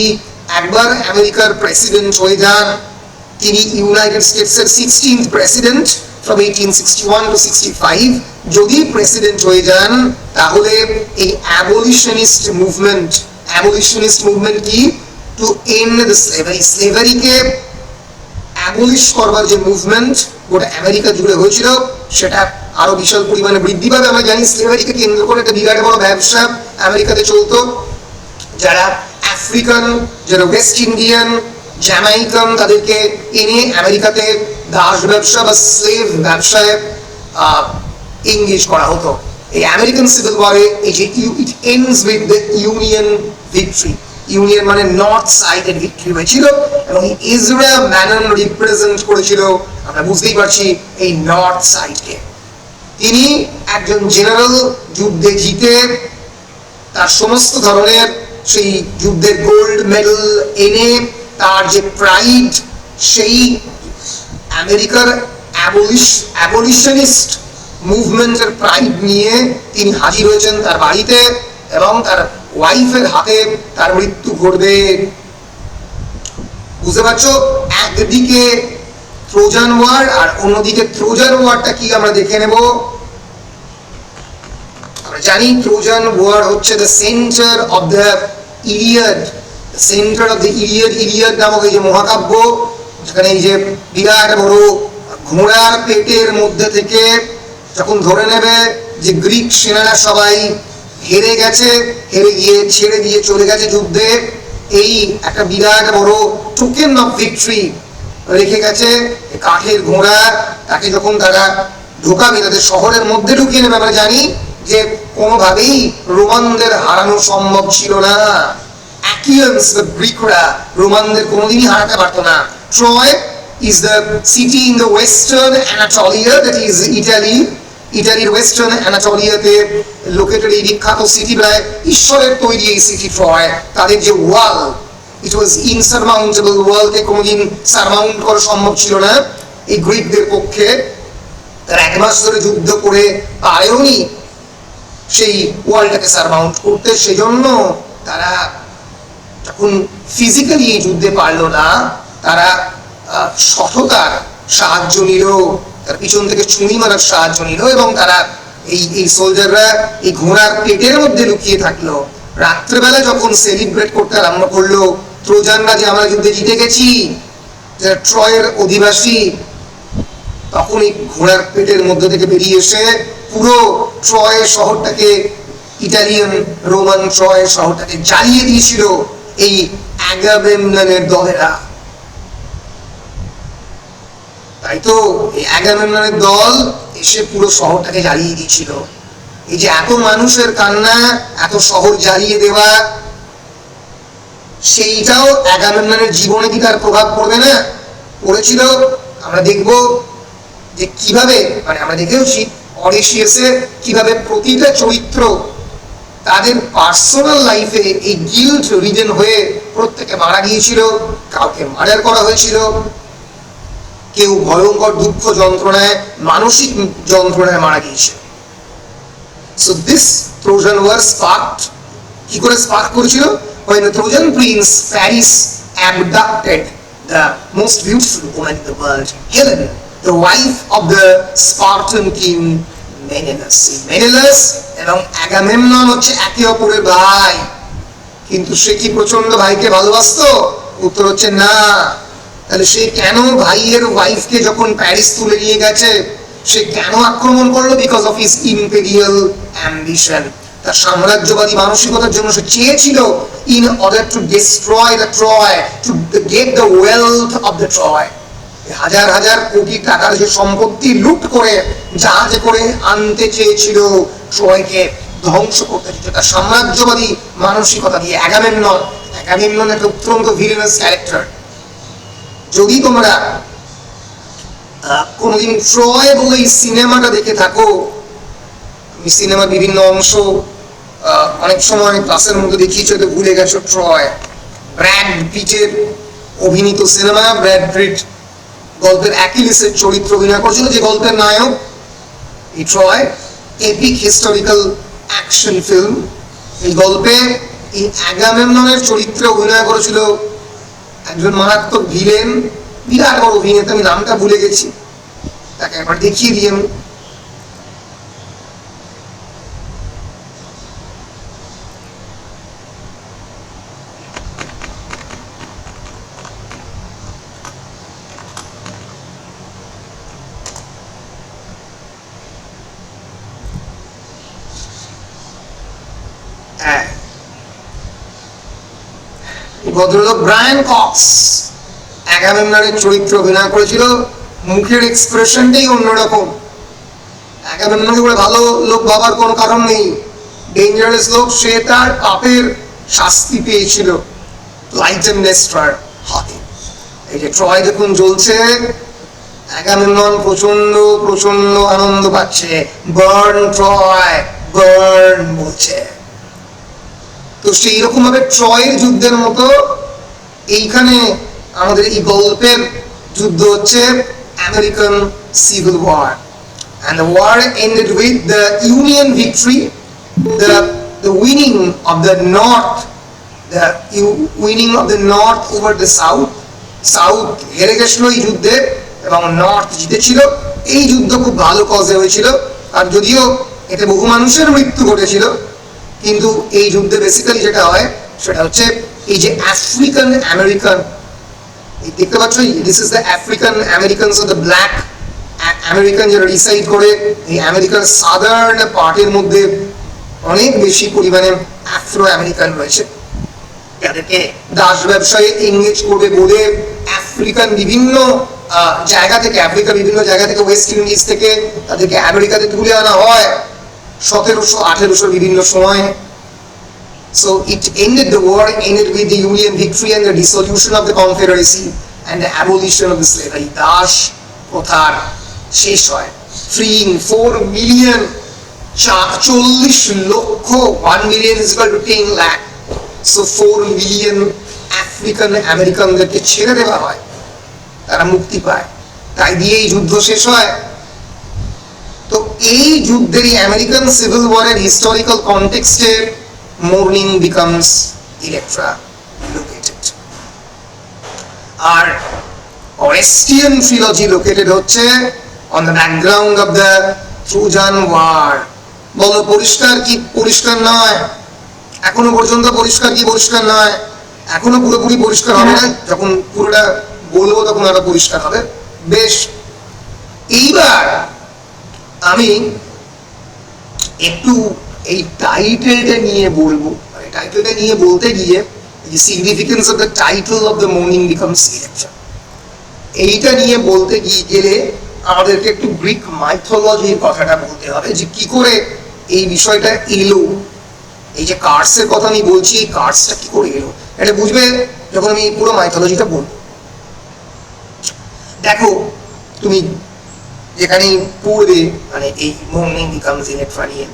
একবার আমেরিকার প্রেসিডেন্ট হয়ে যান, তিনি ইউনাইটেড স্টেটসের 16th প্রেসিডেন্ট from 1861 to 65, যদি প্রেসিডেন্ট হয়ে যান তাহলে এই অ্যাবলিশনিস্ট মুভমেন্ট কি, টু এন্ড দ্য স্লেভারিকে অ্যাবলিশ করবার যে মুভমেন্ট গোটা আমেরিকা জুড়ে হয়েছিল, সেটা আরো বিশাল পরিমাণে বৃদ্ধি পাবে। আমরা জানি স্লেভারিকে কেন্দ্র করে একটা বিরাট বড় ব্যবসা আমেরিকাতে চলতো। যারা আফ্রিকান, যারা ওয়েস্ট ইন্ডিয়ান, জ্যামাইকান, তাদেরকে এনে আমেরিকাতে দাস ব্যবসা বা স্লেভ ব্যবসায় এঙ্গেজ করা হতো। এই আমেরিকান সিভিল ওয়ারে এই যে it ends with the union victory, union মানে নর্থ সাইডের ভিক্টরি হয়েছিল, এবং ইজরা ম্যানন রিপ্রেজেন্ট করেছিল, আমরা বুঝতেই পারছি, এই নর্থ সাইডকে। তিনি একজন জেনারেল, যুদ্ধে জিতে তার সমস্ত ধরনের সেই যুদ্ধের গোল্ড মেডেল এনে তার যে প্রাইড, সেই আমেরিকার অ্যাবলিশনিস্ট মুভমেন্টের প্রাইড নিয়ে তিনি হাজির হয়েছেন তার বাড়িতে, এবং তার ওয়াইফের হাতে তার মৃত্যু ঘটবে। বুঝতে পারছো, একদিকে ট্রোজান ওয়ার আর অন্যদিকে ট্রোজান ওয়ারটা কি আমরা দেখে নেব। আমরা জানি ট্রোজান ওয়ার হচ্ছে the centre of the Iliad, centre of the Iliad নামক এই যে মহাকাব্য, যেখানে এই যে বিরাট বড় ঘোড়ার পেটের মধ্যে থেকে যখন ধরে নেবে যে গ্রিক সেনারা সবাই হেরে গেছে, হেরে গিয়ে ছেড়ে দিয়ে চলে গেছে যুদ্ধে, এই একটা বিরাট বড় টোকেন অফ ভিক্টরি রেখে গেছে কাঠের ঘোড়া। তাকে যখন তারা ঢোকাবে, তাদের শহরের মধ্যে ঢুকিয়ে নেবে, আমরা জানি যে কোনোভাবেই রোমানদের হারানো সম্ভব ছিল না। অ্যাকিয়ান্স, দ্য গ্রিকরা রোমানদের কোনোদিনই হারাতে পারতো না। Troy is the city in the western Anatolia, that is Italy. ইটালির ওয়েস্টার্ন অ্যানাটোলিয়াতে লোকেটেড এই বিখ্যাত সিটি, প্রায় ঈশ্বরের তৈরি এই সিটি ট্রয়। তাদের যে ওয়াল, ইট ওয়াজ ইনসারমাউন্টেবল, ওয়ালকে কোনোদিন সারমাউন্ট করা সম্ভব ছিল না এই গ্রিকদের পক্ষে। তারা 1 মাস ধরে যুদ্ধ করে পারেওনি সেই ওয়ালটাকে সারমাউন্ট করতে। সেজন্য তারা যখন ফিজিক্যালি এই যুদ্ধে পারলো না, তারা সততার সাহায্য নিল, তার পিছন থেকে ছুরি মারার সাহায্য নিল, এবং তারা এই সোলজাররা এই ঘোড়ার পেটের মধ্যে লুকিয়ে থাকলো। রাত্রেবেলা যখন সেলিব্রেট করতে আরম্ভ করলো ট্রোজানরা যে আমরা যুদ্ধে জিতে গেছি, যারা ট্রয়ের অধিবাসী, তখন এই ঘোড়ার পেটের মধ্যে থেকে বেরিয়ে এসে পুরো ট্রয় শহরটাকে, ইটালিয়ান রোমান ট্রয় শহরটাকে জ্বালিয়ে দিয়েছিল এই অ্যাগামেমননের দলেরা। তাই তো এই অ্যাগামেমননের দল এসে পুরো শহরটাকে জ্বালিয়ে দিয়েছিল। এই যে এত মানুষের কান্না, এত শহর জ্বালিয়ে দেওয়া, সেইটাও অ্যাগামেমননের জীবনে কি তার প্রভাব পড়বে না? পড়েছিল। আমরা দেখব যে কিভাবে, মানে আমরা দেখেওছি অডিসিয়াসের কিভাবে প্রতিটা চরিত্র তাদের পার্সোনাল লাইফে এই গিল্ট রিডেন হয়ে প্রত্যেকে মারা গিয়েছিল, কাউকে মার্ডার করা হয়েছিল, কেউ ভয়ঙ্কর দুঃখ যন্ত্রণায়, মানসিক যন্ত্রণায় মারা গিয়েছিল। So this Trojan war sparked. কি করে স্পার্ক করেছিল? when the Trojan prince Paris abducted the most beautiful woman in the world, Helen, the wife of the Spartan king Menelaus. Menelaus এবং অ্যাগামেমনন হচ্ছে একে অপরের ভাই, কিন্তু সে কি প্রচন্ড ভাইকে ভালোবাসতো? উত্তর হচ্ছে না। তাহলে সে কেন ভাইয়ের ওয়াইফকে যখন প্যারিস তুলে নিয়ে গেছে, সে কেন আক্রমণ করলো? Because of his imperial ambition. তার সাম্রাজ্যবাদী মানসিকতার জন্য সে চেয়েছিল, in order to destroy the Troy, to get the wealth of the Troy. হাজার হাজার কোটি টাকার যে সম্পত্তি লুট করে জাহাজে করে আনতে চেয়েছিল, ট্রয়কে ধ্বংস করতে চেয়েছিল তার সাম্রাজ্যবাদী মানসিকতা দিয়ে। অ্যাগামেমনন একটা অত্যন্ত ভিলেনাস ক্যারেক্টার। যদি তোমরা কোনোদিন ট্রয় বলে এই সিনেমাটা দেখে থাকো, আমি সিনেমার বিভিন্ন অংশ অনেক সময় ক্লাসের মধ্যে দেখিয়েছি, হয়তো ভুলে গেছো। ট্রয় ব্র্যাড পিটের অভিনীত সিনেমা। ব্র্যাড পিট গল্পের অ্যাকিলিসের চরিত্র অভিনয় করেছিল, যে গল্পের নায়ক এই Troy. Epic historical action film. এই গল্পে এই অ্যাগামেমননের চরিত্রে অভিনয় করেছিল একজন মারাত্মক ভিলেন, বিরাট বড় অভিনেতা, আমি নামটা ভুলে গেছি, তাকে একবার দেখিয়ে দিই আমি। ভদ্রলোক ব্রায়ান কক্স অ্যাগামেমননের চরিত্র অভিনয় করেছিল। মুখের এক্সপ্রেশনটাই অন্যরকম। অ্যাগামেমননকে বলে ভালো লোক ভাবার কোনো কারণ নেই, ডেঞ্জারাস লোক। সে তার পাপের শাস্তি পেয়েছিল ক্লাইটেমনেস্ট্রার হাতে। এই যে ট্রয় দেখুন জ্বলছে, অ্যাগামেমনন প্রচন্ড প্রচন্ড আনন্দ পাচ্ছে। বার্ন ট্রয়, বার্ন বলছে। তো সেই রকম ভাবে ট্রয়ের যুদ্ধের মতো এইখানে আমাদের এই গল্পের যুদ্ধ হচ্ছে American civil war. And the war ended with the Union victory, the winning of the North, the winning of the North over the South. South হেরে গেছিল এই যুদ্ধে এবং নর্থ জিতেছিল। এই যুদ্ধ খুব ভালো কজে হয়েছিল, আর যদিও এতে বহু মানুষের মৃত্যু ঘটেছিল, কিন্তু এই যুদ্ধে বেসিক্যালি যেটা হয় সেটা হচ্ছে এই যে আফ্রিকান আমেরিকান, দেখতে পাচ্ছ, this is the African Americans, the black American যারা রিসাইড করে এই আমেরিকার সাদার্ন পার্টের মধ্যে অনেক বেশি পরিমাণে আফ্রো আমেরিকান রয়েছে, তাদেরকে দাস ব্যবসায় এনগেজ করবে বলে আফ্রিকান বিভিন্ন জায়গা থেকে, আফ্রিকার বিভিন্ন জায়গা থেকে, ওয়েস্ট ইন্ডিজ থেকে তাদেরকে আমেরিকাতে তুলে আনা হয় 1700-1800 বিভিন্ন সময়ে। So it ended, the war ended with the Union victory and the dissolution of the Confederacy and the abolition of the slavery. Das প্রথার শেষ হয়, freeing 4 million, 40 লক্ষ, 1 million is equal to 10 lakh, so 4 million African আমেরিকানদেরকে ছেড়ে দেওয়া হয়, তারা মুক্তি পায়, তাই দিয়ে এই যুদ্ধ শেষ হয়। তো এই যুদ্ধের, এই আমেরিকান সিভিল ওয়ারের হিস্টোরিক্যাল কনটেক্সটে mourning becomes Electra located. আর Orestian trilogy located হচ্ছে on the background of the Trojan War. বলো পরিষ্কার কি পরিষ্কার নয়? এখনো পর্যন্ত পরিষ্কার কি পরিষ্কার নয়? এখনো পুরোপুরি পরিষ্কার হবে না, যখন পুরোটা বলবো তখন আরো পরিষ্কার হবে। বেশ, এইবার আমি একটু এই টাইটেলটা নিয়ে বলবো। টাইটেলটা নিয়ে বলতে গিয়ে significance of the title of the morning becomes election, এইটা নিয়ে বলতে গেলে আমাদেরকে একটু গ্রিক মাইথোলজির কথাটা বলতে হবে, যে কি করে এই বিষয়টা এলো। এই যে কার্সের কথা আমি বলছি, এই কার্সটা কি করে এলো এটা বুঝবে যখন আমি পুরো মাইথোলজিটা বলবো। দেখো, তুমি যেখানে পড়বে মানে এই মর্নিং বিকামস ইলেকট্রা নিয়ে,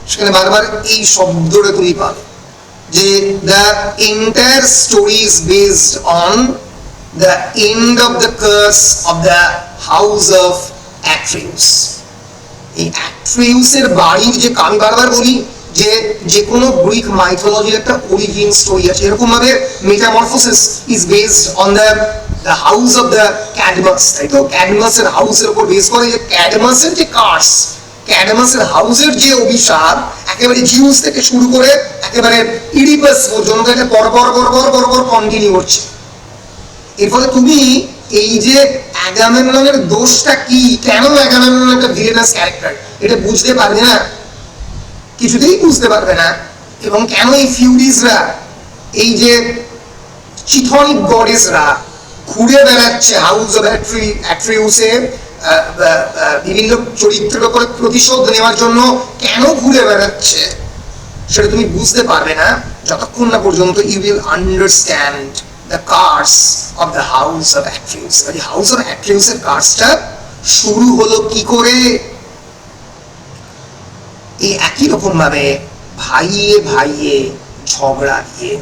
সেখানে বারবার এই শব্দটা তুমি পাবে যে the entire story is based on the end of the curse of the house of Atreus. এই অ্যাট্রিউসের বাড়ির যে, আমি বারবার বলি যে যে কোনো গ্রিক মাইথোলজির একটা অরিজিন স্টোরি আছে, এরকম ভাবে metamorphosis is based on the house of the Cadmus, তাই তো? ক্যাডমাসের হাউসের উপর বেস করে যে ক্যাডমাসের যে কার্স, ক্যাডমাসের হাউসের যে অভিশাপ, একেবারে জিউস থেকে শুরু করে একেবারে ইডিপাস পর্যন্ত এটা পরপর কন্টিনিউ হচ্ছে। এর ফলে তুমি এই যে অ্যাগামেমননের দোষটা কি, কেন অ্যাগামেমনন একটা ভিলেনাস ক্যারেক্টার, এটা বুঝতে পারবে না, কিছুতেই বুঝতে পারবে না। এবং কেন এই ফিউরিজরা, এই যে চিথনিক গডেসরা ঘুরে বেড়াচ্ছে হাউস অফ অ্যাট্রিউসে বিভিন্ন চরিত্রের উপরে প্রতিশোধ নেওয়ার জন্য কেন ঘুরে বেড়াচ্ছে, সেটা তুমি বুঝতে পারবে না যতক্ষণ না পর্যন্ত you will understand the curse of the house of Atreus. এই হাউস অফ অ্যাট্রিউসের কার্সটা শুরু হলো কি করে? এই একই রকম ভাবে ভাইয়ে ঝগড়া দিয়ে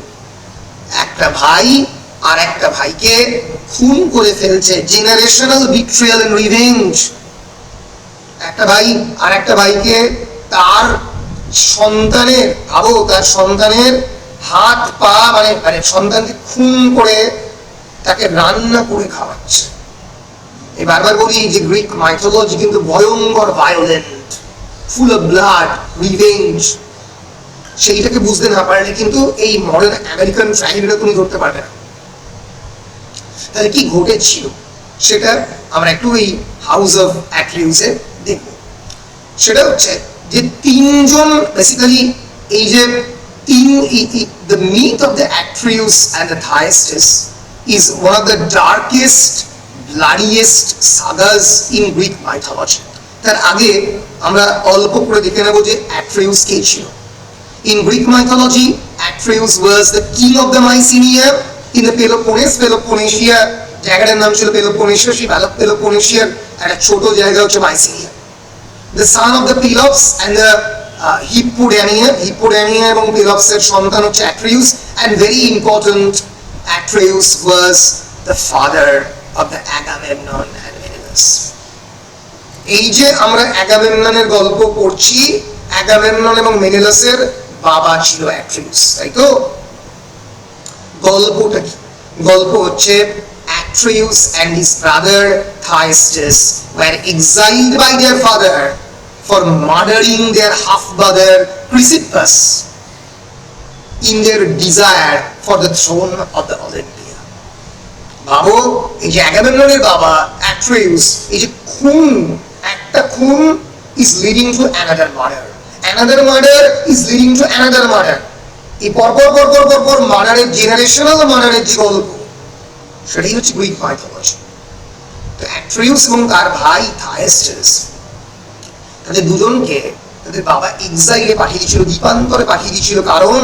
একটা ভাই আর একটা ভাইকে খুন করে ফেলছে, জেনারেশনাল বিট্রিয়াল এন্ড রিভেঞ্জ। একটা ভাই আর একটা ভাইকে তার সন্তানের, ভাবো তার সন্তানের হাত পা মানে সন্তানকে খুন করে তাকে রান্না করে খাওয়াচ্ছে। এই বারবার বলি যে গ্রিক মাইথোলজি কিন্তু ভয়ঙ্কর violent, full of blood, revenge. সেইটাকে বুঝতে না পারলে কিন্তু এই মডার্ন আমেরিকান ট্র্যাজেডিটা তুমি ধরতে পারবে না। তাহলে কি ঘটেছিল সেটা আমরা একটু এই হাউস অফ অ্যাট্রিউসে দেখব। সেটা হচ্ছে যে তিনজন বেসিক্যালি, এই যে the myth of the Atreus and the Thyestes is one of the darkest, bloodiest sagas in Greek mythology. তার আগে আমরা অল্প করে দেখে নেব যে অ্যাট্রিউস কে ছিল। In Greek mythology, Atreus was the king of the Mycenae in the Peloponnese. Peloponnesia জায়গাটার নাম ছিল পেলোপোনেশিয়া, সেই পেলোপোনেশিয়ার একটা ছোট জায়গা হচ্ছে মাইসিনিয়া। The son of the Pelops and the Hippodamia এবং পেলপসের সন্তান হচ্ছে Atreus, and very important, Atreus was the father of the Agamemnon and Menelaus. এই যে আমরা অ্যাগামেমননের গল্প পড়ছি, অ্যাগামেমনন এবং মেনেলাসের বাবা ছিল Atreus, তাই তো? গল্পটা কি? গল্প হচ্ছে Atreus and his brother Thyestes were exiled by their father for murdering their half-brother Chrysippus in their desire for the throne of the Olympia. ভাবো এই যে অ্যাগামেমননের বাবা অ্যাট্রেউস, এই যে খুন, একটা খুন is leading to another murder, another murder is leading to another murder, এই পরপর পরপর পরপর মার্ডারের, জেনারেশনাল মার্ডারের যে গল্প, সেটাই হচ্ছে গ্রিক মাইথোলজি। তো অ্যাট্রেউস এবং তার ভাই থাইস্টাস, তাদের দুজনকে তাদের বাবা এক্সাইলে পাঠিয়ে দিয়েছিল, দ্বীপান্তরে পাঠিয়ে দিয়েছিল, কারণ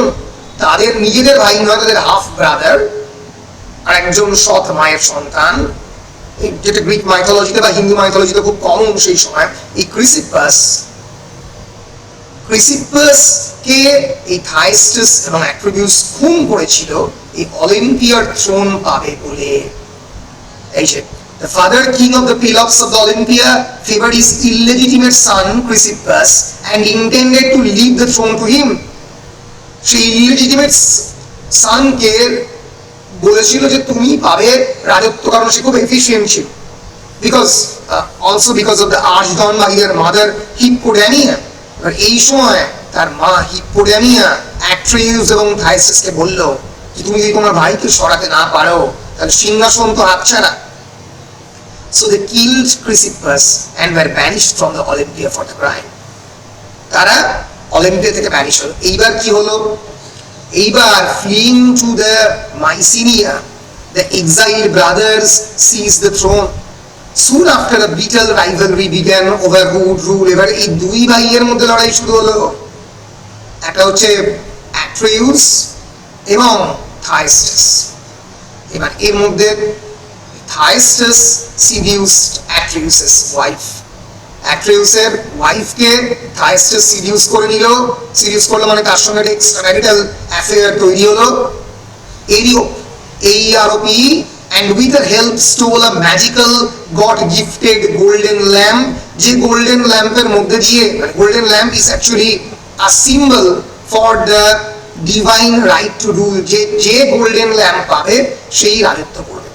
তাদের নিজেদের ভাই নয়, তাদের হাফ ব্রাদার আর একজন সৎ মায়ের সন্তান, যেটা গ্রিক মাইথোলজিতে বা হিন্দু মাইথোলজিতে খুব কমন সেই সময়, এই ক্রিসিপাসকে এই থাইস্টাস এবং অ্যাট্রিবিউস খুন করেছিল এই অলিম্পিয়ার থ্রোন পাবে বলে। এই যে the father king of the Pelops of the Olympia favored his illegitimate son Chrysippus and intended to leave the throne to him. সেই ইলিজিটিমেট সানকে বলেছিল যে তুমি পাবে রাজত্ব, কারণ সে খুব এফিশিয়েন্ট ছিল, বিকজ অফ দ্য আর্চডন বাই দেয়ার মাদার হিপ্পোডামিয়া। এবার এই সময় তার মা হিপ্পোডামিয়া অ্যাট্রিউস এবং থাইস্টাসকে বলল যে তুমি যদি তোমার ভাইকে সরাতে না পারো তাহলে সিংহাসন তো হাতছাড়া। So they killed Chrysippus and were banished from the Olympia for the crime. তারা অলিম্পিয়া থেকে ব্যানিশ হলো। এইবার কি হলো? এইবার fleeing to the Mycenae, the exiled brothers seized the throne. Soon after a bitter rivalry began over who would rule. এবার এই দুই ভাইয়ের মধ্যে লড়াই শুরু হলো। একটা হচ্ছে অ্যাট্রিউস এবং থাইস্টাস। এবার এর মধ্যে থাইস্টাস seduced Atreus' wife. অ্যাট্রিউসের ওয়াইফকে থাইস্টাস সিডিউস করে নিল। সিডিউস করলো মানে তার সঙ্গে একটা এক্সট্রাম্যারিটাল অ্যাফেয়ার তৈরি হলো। AROP and with her help stole a magical god gifted golden lamp, যে গোল্ডেন ল্যাম্পের মধ্যে দিয়ে, golden lamp is actually a symbol for the divine right to rule, যে গোল্ডেন ল্যাম্প পাবে সেই রাজত্ব করবে।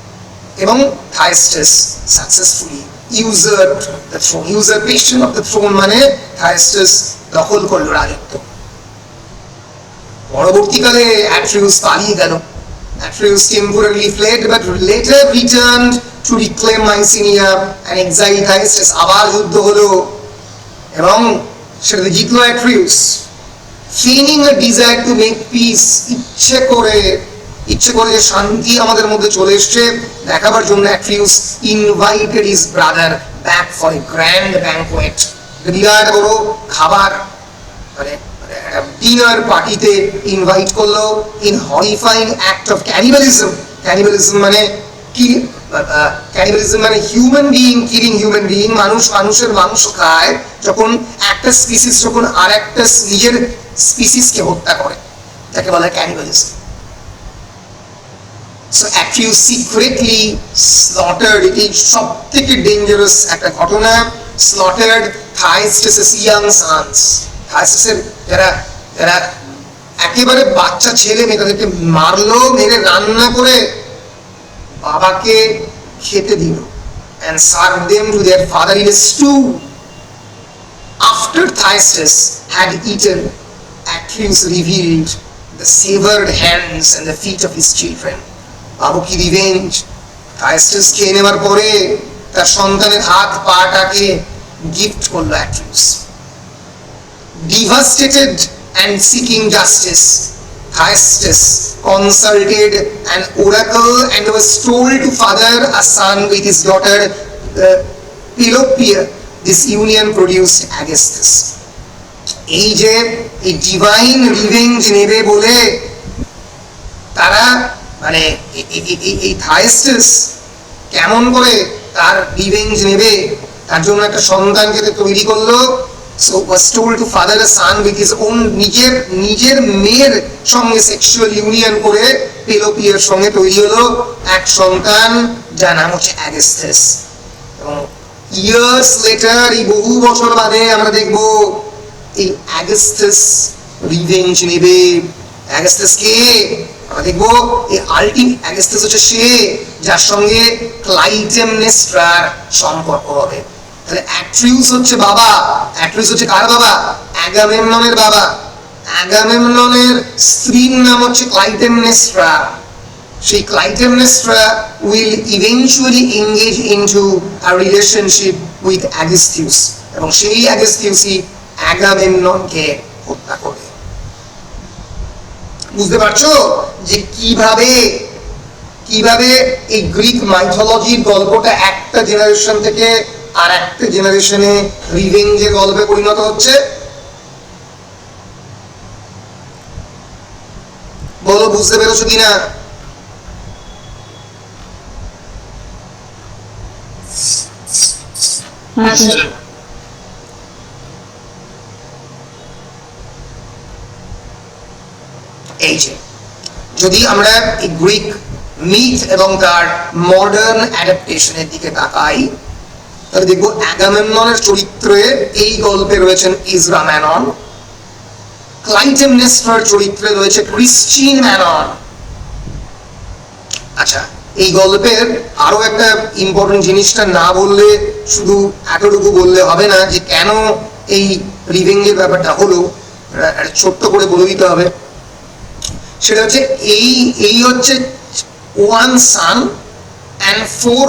এবং থাইস্টাস successfully usurped the throne. Usurpation of the throne মানে থাইস্টাস দখল করলো রাজত্ব। পরবর্তীকালে অ্যাট্রিউস পালিয়ে গেল। Atreus temporarily fled but later returned to reclaim Mycenae and exile Thyestes. আবার যুদ্ধ হলো এবং সেটা জিতলো অ্যাট্রিউস। feigning a desire to make peace, ইচ্ছে করে যে শান্তি আমাদের মধ্যে চলে এসছে দেখাবার জন্য Atreus invited his brother back for a grand banquet, বিরাট বড় খাবার মানে ডিনার পার্টিতে ইনভাইট করলো। In horrifying act of cannibalism, cannibalism মানে কি, ক্যানিবালিজম মানে human being killing human being, মানুষ মানুষের মাংস খায়, যখন একটা স্পিসিস যখন আর একটা নিজের স্পিসিসকে হত্যা করে তাকে বলা হয় cannibalism. So Atreus secretly slaughtered, it is সবথেকে ডেঞ্জারাস একটা ঘটনা, slaughtered Thyestes' young sons. Thyestes' যারা একেবারে বাচ্চা ছেলে মেয়ে তাদেরকে মারলো, মেরে রান্না করে বাবাকে খেতে দিল and served them to their father in a stew. After Thyestes had eaten, Atreus revealed the severed hands and the feet of his children. বাবু কি রিভেঞ্জ, থাইস্টাস খেয়ে নেওয়ার পরে তার সন্তানের হাত পাটাকে গিফট করলো অ্যাট্রিউস। Devastated and seeking justice, Thyestes consulted an oracle and was told to father a son with his daughter Pelopeia. This union produced Aegisthus. এই যে এই ডিভাইন রিভেঞ্জ নেবে বলে তারা মানে এই থাইস্টাস কেমন করে তার রিভেঞ্জ নেবে তার জন্য একটা সন্তানকে তৈরি করলো। So was told to father a son with his own নিজের মেয়ের সঙ্গে সেক্সুয়াল ইউনিয়ন করে পেলোপিয়ার সঙ্গে তৈরি হলো এক সন্তান যার নাম হচ্ছে অ্যাগেস্থেস। এবং ইয়ার্স লেটার, এই বহু বছর বাদে আমরা দেখবো এই অ্যাগেস্থেস রিভেঞ্জ নেবে। অ্যাগেস্থেস কে আমরা দেখবো এই আল্টিমেট অ্যাগেস্থেস হচ্ছে সে যার সঙ্গে ক্লাইটেমনেস্ট্রার সম্পর্ক হবে। তাহলে অ্যাট্রিউস হচ্ছে বাবা, অ্যাট্রিউস হচ্ছে কার বাবা? অ্যাগামেমননের বাবা। অ্যাগামেমননের স্ত্রীর নাম হচ্ছে ক্লাইটেমনেস্ট্রা, সেই Clytemnestra will eventually engage into a relationship with Aegisthus এবং সেই অ্যাগেস্থিউসই অ্যাগামেমননকে হত্যা করে। বুঝতে পারছো যে কিভাবে কিভাবে এই গ্রিক মাইথোলজির গল্পটা একটা জেনারেশন থেকে আর একটা জেনারেশনে রিভেঞ্জের গল্পে পরিণত হচ্ছে। বলো বুঝতে পেরেছো কিনা? এই যে যদি আমরা এই গ্রিক মিথ এবং তার মডার্ন অ্যাডাপ্টেশনের দিকে তাকাই তাহলে দেখবো অ্যাগামেমননের চরিত্রে এই গল্পে রয়েছেন ইজরাম্যানন, ক্লাইটেমনেস্ট্রার চরিত্রে রয়েছে ক্রিশ্চিন ম্যানন। আচ্ছা, এই গল্পের আরো একটা ইম্পর্টেন্ট জিনিসটা না বললে, শুধু এতটুকু বললে হবে না যে কেন এই রিভেঞ্জের ব্যাপারটা হলো, ছোট্ট করে বলে দিতে হবে। সেটা হচ্ছে এই হচ্ছে one son and 4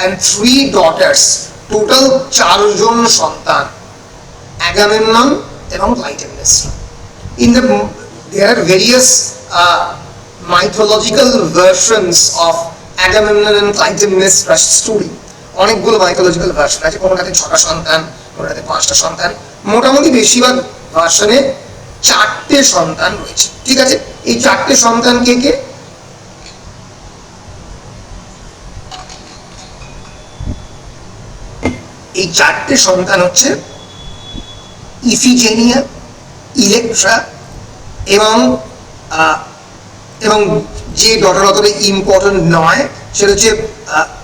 and 3 daughters, total 4 জন সন্তান অ্যাগামেমনন এবং Clytemnestra. There are various mythological versions of Agamemnon and Clytemnestra's story. অনেকগুলো মাইথোলজিক্যাল ভার্সন আছে, কোনটাতে 6টা সন্তান, কোনটাতে 5টা সন্তান, মোটামুটি বেশিরভাগ ভার্সনে 4টে সন্তান রয়েছে। ঠিক আছে, এই 4টে সন্তান কে কে? এই 4টে সন্তান হচ্ছে ইফিজেনিয়া, ইলেকট্রা এবং এবং যে ডটার অতটা ইম্পর্টেন্ট নয় সেটা হচ্ছে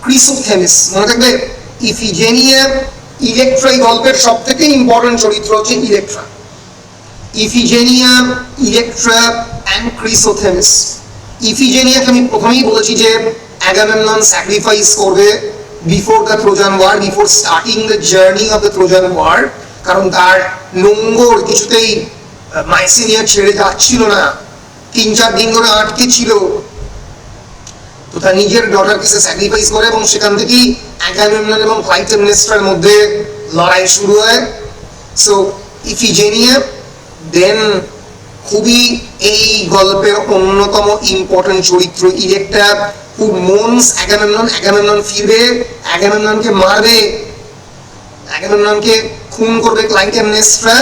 ক্রিসোথেমিস। মনে থাকবে, ইফিজেনিয়া, ইলেকট্রা, এই গল্পের সব থেকে ইম্পর্টেন্ট চরিত্র হচ্ছে Electra. Iphigenia, Electra and Chrysothemis. ইফিজেনিয়াকে আমি প্রথমেই বলেছি যে অ্যাগামেমনন স্যাক্রিফাইস করবে before the Trojan war, before starting the journey of the Trojan war, কারণ তার নোঙ্গর কিছুতেই মাইসিনিয়া ছেড়ে যাচ্ছিল না, 3-4 দিন ধরে আটকে ছিল। তো তার নিজের ডটারকে সে স্যাক্রিফাইস করে এবং সেখান থেকেই অ্যাগামেমনন এবং ক্লাইটেমনেস্ট্রার মধ্যে লড়াই শুরু হয়। সো ইফিজেনিয়া দেন খুবই এই গল্পের অন্যতম ইম্পর্টেন্ট চরিত্র Electra, who mourns Agamemnon. Agamemnon ফিরবে, অ্যাগামেমননকে মারবে, অ্যাগামেমননকে খুন করবে ক্লাইটেমনেস্ট্রা,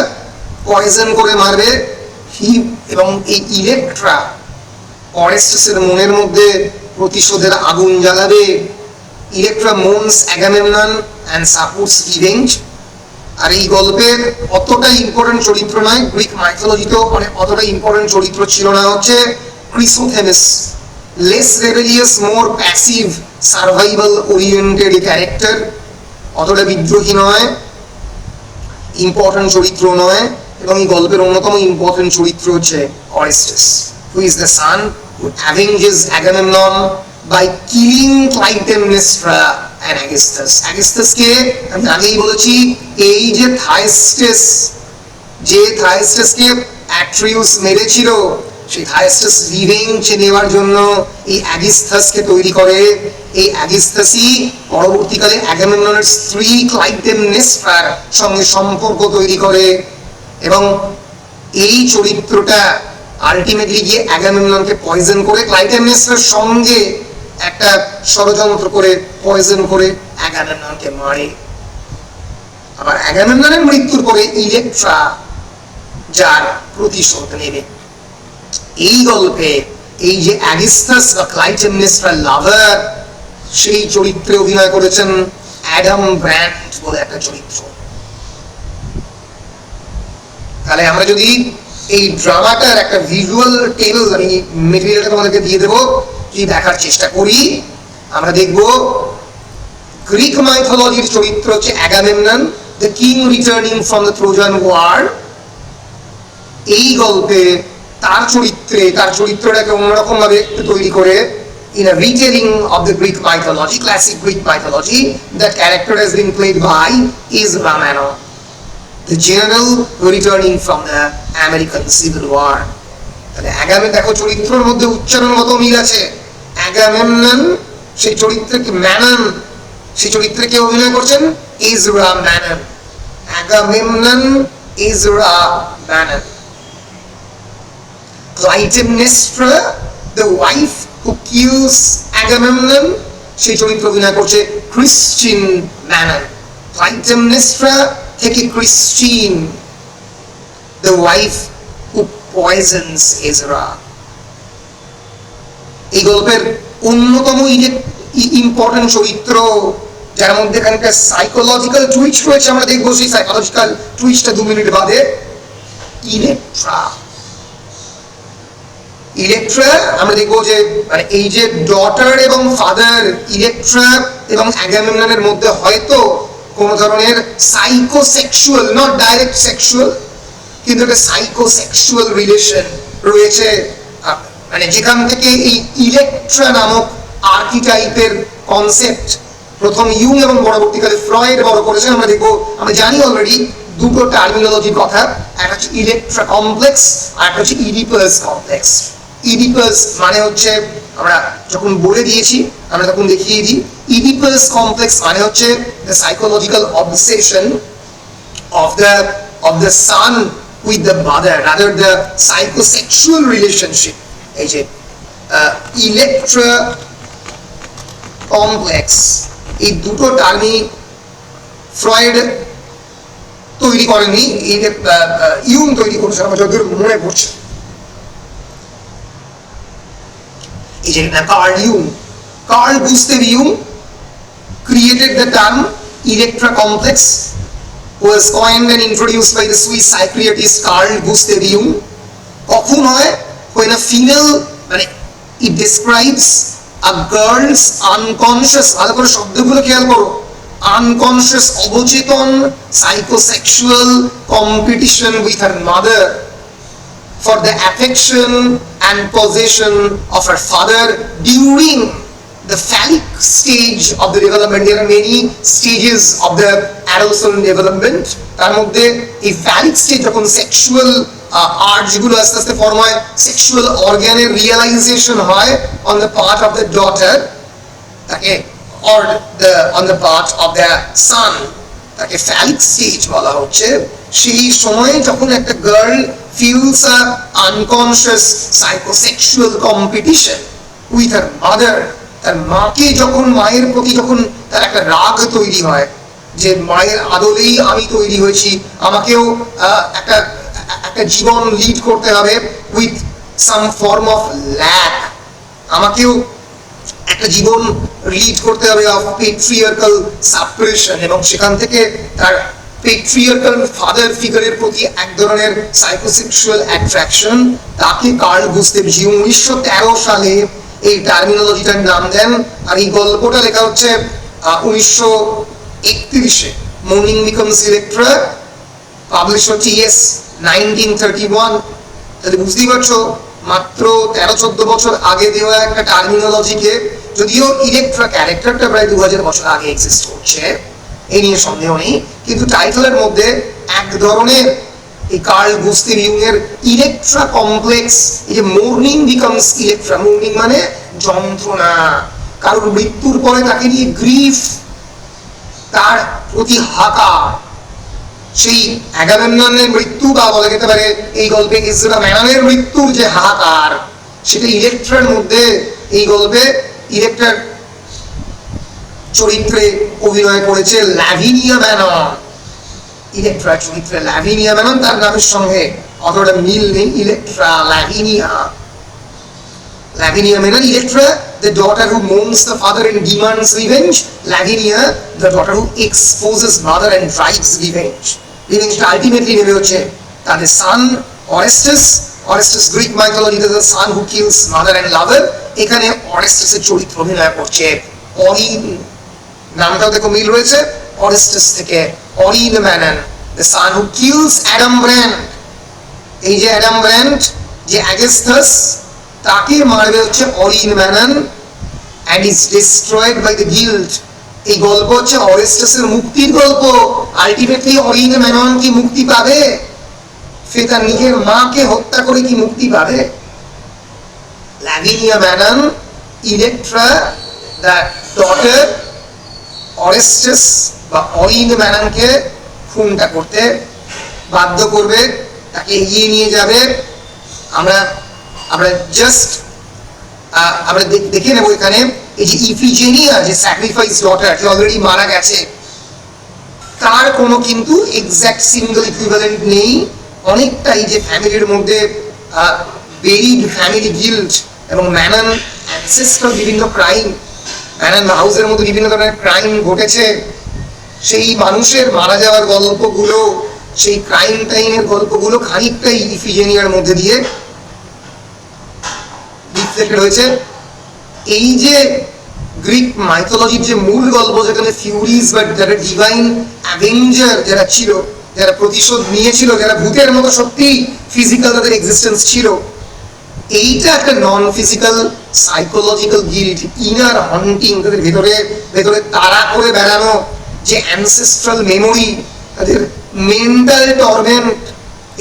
পয়জন করে মারবে। এবং এই ইলেকট্রা অরেস্টাসের মনের মধ্যে প্রতিশোধের আগুন জ্বালাবে। Electra mourns Agamemnon and supports revenge। আর এই গল্পের অতটা ইম্পর্টেন্ট চরিত্র নয়, গ্রিক মাইথোলজিতেও অতটা ইম্পর্টেন্ট চরিত্র ছিল না, হচ্ছে ক্রিসোথেমিস। লেস রেবেলিয়াস, মোর প্যাসিভ, সার্ভাইভাল ওরিয়েন্টেড ক্যারেক্টার, অতটা বিদ্রোহী নয়, ইম্পর্টেন্ট চরিত্র নয়। এবং এই গল্পের অন্যতম ইম্পর্টেন্ট চরিত্র হচ্ছে অরেস্টাস, who is the son who avenges Agamemnon by killing Clytemnestra and Aegisthus. Aegisthusকে আমি আগেই বলেছি, এই যে থাইস্টাসকে অ্যাট্রিউস মেরেছিল, সেই থাইস্টাস রিভেঞ্জ নেওয়ার জন্য এই অ্যাগিস্থাসকে তৈরি করে। এই অ্যাগিস্থাসই পরবর্তীকালে অ্যাগামেমননের স্ত্রী ক্লাইটেমনেস্ট্রার সঙ্গে সম্পর্ক তৈরি করে এবং এই চরিত্রটা আলটিমেটলি গিয়ে অ্যাগামেমননকে পয়জন করে, ক্লাইটেমনেস্ট্রার সঙ্গে একটা ষড়যন্ত্র করে পয়জন করে অ্যাগামেমননকে মারে। আবার অ্যাগামেমননের মৃত্যুর পরে ইলেকট্রা যার প্রতিশোধ নেবে। এই গল্পে এই যে অ্যাগিস্থাস বা ক্লাইটেমনেস্ট্রার লাভার, সেই চরিত্রে অভিনয় করেছেন অ্যাডাম ব্র্যান্ড বলে একটা চরিত্র। তাহলে আমরা যদি এই ড্রামাটার একটা ভিজুয়াল টেবল, আমি মেটেরিয়ালটা তোমাদেরকে দিয়ে দেবো, যদি দেখার চেষ্টা করি, আমরা দেখব গ্রিক মাইথোলজির চরিত্র হচ্ছে Agamemnon, the king returning from the Trojan war. এই গল্পে তার চরিত্রটাকে অন্যরকম ভাবে তৈরি করে, in a retelling of the Greek mythology, classic Greek mythology, that character has been played by Isrameno, the general returning from the American Civil War. তাহলে দেখো চরিত্রের মধ্যে উচ্চারণগত মিল আছে। অ্যাগামেমনন সেই চরিত্রে ম্যানন সেই চরিত্রে কে অভিনয় করছেন? Ezra ম্যানন। Agamemnon Ezra ম্যানন। Clytemnestra the wife who kills Agamemnon সেই চরিত্র অভিনয় করছে ক্রিস্টিন ম্যানন। ক্লাইটেমনেস্ট্রা থেকে Christine, the wife who poisons Ezra। এই গল্পের অন্যতম ইম্পর্টেন্ট চরিত্র যার মধ্যে এখানটা সাইকোলজিক্যাল টুইস্ট রয়েছে, আমরা দেখবো সেই সাইকোলজিক্যাল টুইস্টটা 2 মিনিট বাদে। ইলেকট্রা। ইলেকট্রা আমরা দেখবো যে মানে এই যে ডটার এবং ফাদার ইলেকট্রা এবং অ্যাগামেমননের মধ্যে হয়তো কোন ধরনের সাইকোসেক্সুয়াল, নট ডাইরেক্ট সেক্সুয়াল, কিন্তু একটা সাইকোসেক্সুয়াল রিলেশন রয়েছে, মানে যেখান থেকে এই ইলেকট্রা নামক আর্কিটাইপের কনসেপ্ট প্রথম ইউং এবং পরবর্তীকালে ফ্রয়েড বড় করেছেন। আমরা দেখবো, আমরা জানি অলরেডি দুটো টার্মিনোলজির কথা, একটা হচ্ছে ইলেকট্রা কমপ্লেক্স আর একটা হচ্ছে ইডিপাস কমপ্লেক্স। ইডিপাস মানে হচ্ছে আমরা যখন বলে দিয়েছি আমরা তখন দেখিয়ে দিই, ইডিপাস কমপ্লেক্স মানে হচ্ছে the psychological obsession of the son with the mother, rather the psychosexual relationship। এই যে ইলেকট্রা কমপ্লেক্স, এই দুটো টার্মই ফ্রয়েড তৈরি করেননি, ইউং তৈরি করেছে আমার যতদূর মনে পড়ছে। এই যে Carl Gustav Jung created the term Electra complex, was coined and introduced by the Swiss psychiatrist Carl Gustav Jung। কখন হয়? when a female, মানে it describes a girl's unconscious, ভালো করে শব্দগুলো খেয়াল করো, unconscious অবচেতন psychosexual competition with her mother for the affection and possession of her father during the phallic stage of the development। There are many stages of the adolescent development, তার মধ্যে এই phallic stage যখন sexual urge গুলো আস্তে আস্তে form হয়, sexual অর্গানের realisation হয় on the part of the daughter, তাকে or on the part of the son, তাকে phallic stage বলা হচ্ছে। সেই সময়ে যখন একটা girl feels a unconscious psychosexual competition with her mother, তার মাকে যখন, মায়ের প্রতি যখন তার একটা রাগ তৈরি হয় যে মায়ের আদলেই আমি তৈরি হয়েছি, আমাকেও একটা জীবন লিড করতে হবে with some form of lack, আমাকেও একটা জীবন লিড করতে হবে অফ পেট্রিয়ার্কাল সাপ্রেশন, এবং সেখান থেকে তার পেট্রিয়ার্কাল ফাদার ফিগারের প্রতি এক ধরনের সাইকোসেক্সুয়াল অ্যাট্রাকশন, তাকে কার্ল গুস্তাভ জুং 1913 সালে এই টার্মিনোলজিটার নাম দেন। আর এই গল্পটা লেখা হচ্ছে 1931-এ, মর্নিং বিকামস ইলেকট্রা, পাবলিশ হচ্ছে ইয়েস 1931। তাহলে বুঝতেই পারছো মাত্র 13-14 বছর আগে দেওয়া একটা টার্মিনোলজিকে, যদিও ইলেকট্রা ক্যারেক্টারটা প্রায় 2000 বছর আগে এক্সিস্ট করছে, এই নিয়ে সন্দেহ নেই, কিন্তু টাইটেলের মধ্যে এক ধরনের এই কার্ল গুস্তাভ ইউং এর ইলেকট্রা কমপ্লেক্স, এই যে মর্নিং বিকামস ইলেকট্রা, মর্নিং মানে যন্ত্রণা, কারোর মৃত্যুর পরে তাকে নিয়ে গ্রিফ, তার প্রতি হাহাকার, সেই অ্যাগামেমননের মৃত্যু বা বলা যেতে পারে এই গল্পে ইজরা ম্যাননের মৃত্যুর যে হাহাকার, সেটা ইলেকট্রার মধ্যে এই গল্পে ইলেকট্রার চরিত্রে অভিনয় করেছে ল্যাভিনিয়া ম্যানন। ইলেকট্রা চরিত্রে ল্যাভিনিয়া ম্যানন, তার নামের সঙ্গে অতটা মিল নেই, Electra ল্যাভিনিয়া। Lavinia Menon, Electra, the daughter who mourns the father and demands revenge. Lavinia, the daughter who exposes mother and drives revenge. Revenge ultimately নেমে হচ্ছে তাদের son Orestes, Greek mythology, the son who kills mother and lover। এখানে অরেস্টাসের চরিত্র অভিনয় করছে অরিন, নামটাও দেখো মিল রয়েছে, অরেস্টাস থেকে Orin ম্যানন, the son who kills Adam Brand। এই যে অ্যাডাম ব্র্যান্ড, যে অ্যাগেস্থাস, তাকে মারবে হচ্ছে Orin ম্যানন, and is destroyed by the guild। এই গল্প হচ্ছে অরেস্টাসের মুক্তির গল্প। আলটিমেটলি অরিন ম্যানন কি মুক্তি পাবে? সে তার নিজের মাকে হত্যা করে কি মুক্তি পাবে? Lavinia Mannon Electra the daughter Orestes বা অরিন ম্যাননকে খুনটা করতে বাধ্য করবে, তাকে এগিয়ে নিয়ে যাবে। আমরা আমরা জাস্ট আমরা দেখে নেব এখানে এই যে ইফিজেনিয়া, যে স্যাক্রিফাইস ডটার, যে অলরেডি মারা গেছে, তার কোনো কিন্তু এক্সাক্ট সিঙ্গল ইকুইভ্যালেন্ট নেই। অনেকটাই যে ফ্যামিলির মধ্যে বেরিড ফ্যামিলি গিল্ট এবং ম্যানন অ্যানসেস্ট্রাল বিভিন্ন ক্রাইম, ম্যানন হাউসের মধ্যে বিভিন্ন ধরনের ক্রাইম ঘটেছে, সেই মানুষের মারা যাওয়ার গল্পগুলো, সেই ক্রাইম টাইমের গল্পগুলো খানিকটাই ইফিজেনিয়ার মধ্যে দিয়ে রিফ্লেক্টেড হয়েছে। এই যে গ্রিক মাইথোলজির যে মূল গল্প, যেখানে ফিউরিজ বা যারা ডিভাইন অ্যাভেঞ্জার যারা ছিল, যারা প্রতিশোধ নিয়েছিল, যারা ভূতের মতো সত্যি ফিজিক্যাল তাদের এক্সিস্টেন্স ছিল, এইটা একটা non physical psychological guilt, inner haunting, তাদের ভেতরে ভেতরে তাড়া করে বেড়ানো যে অ্যানসেস্ট্রাল মেমোরি, তাদের মেন্টাল টর্মেন্ট,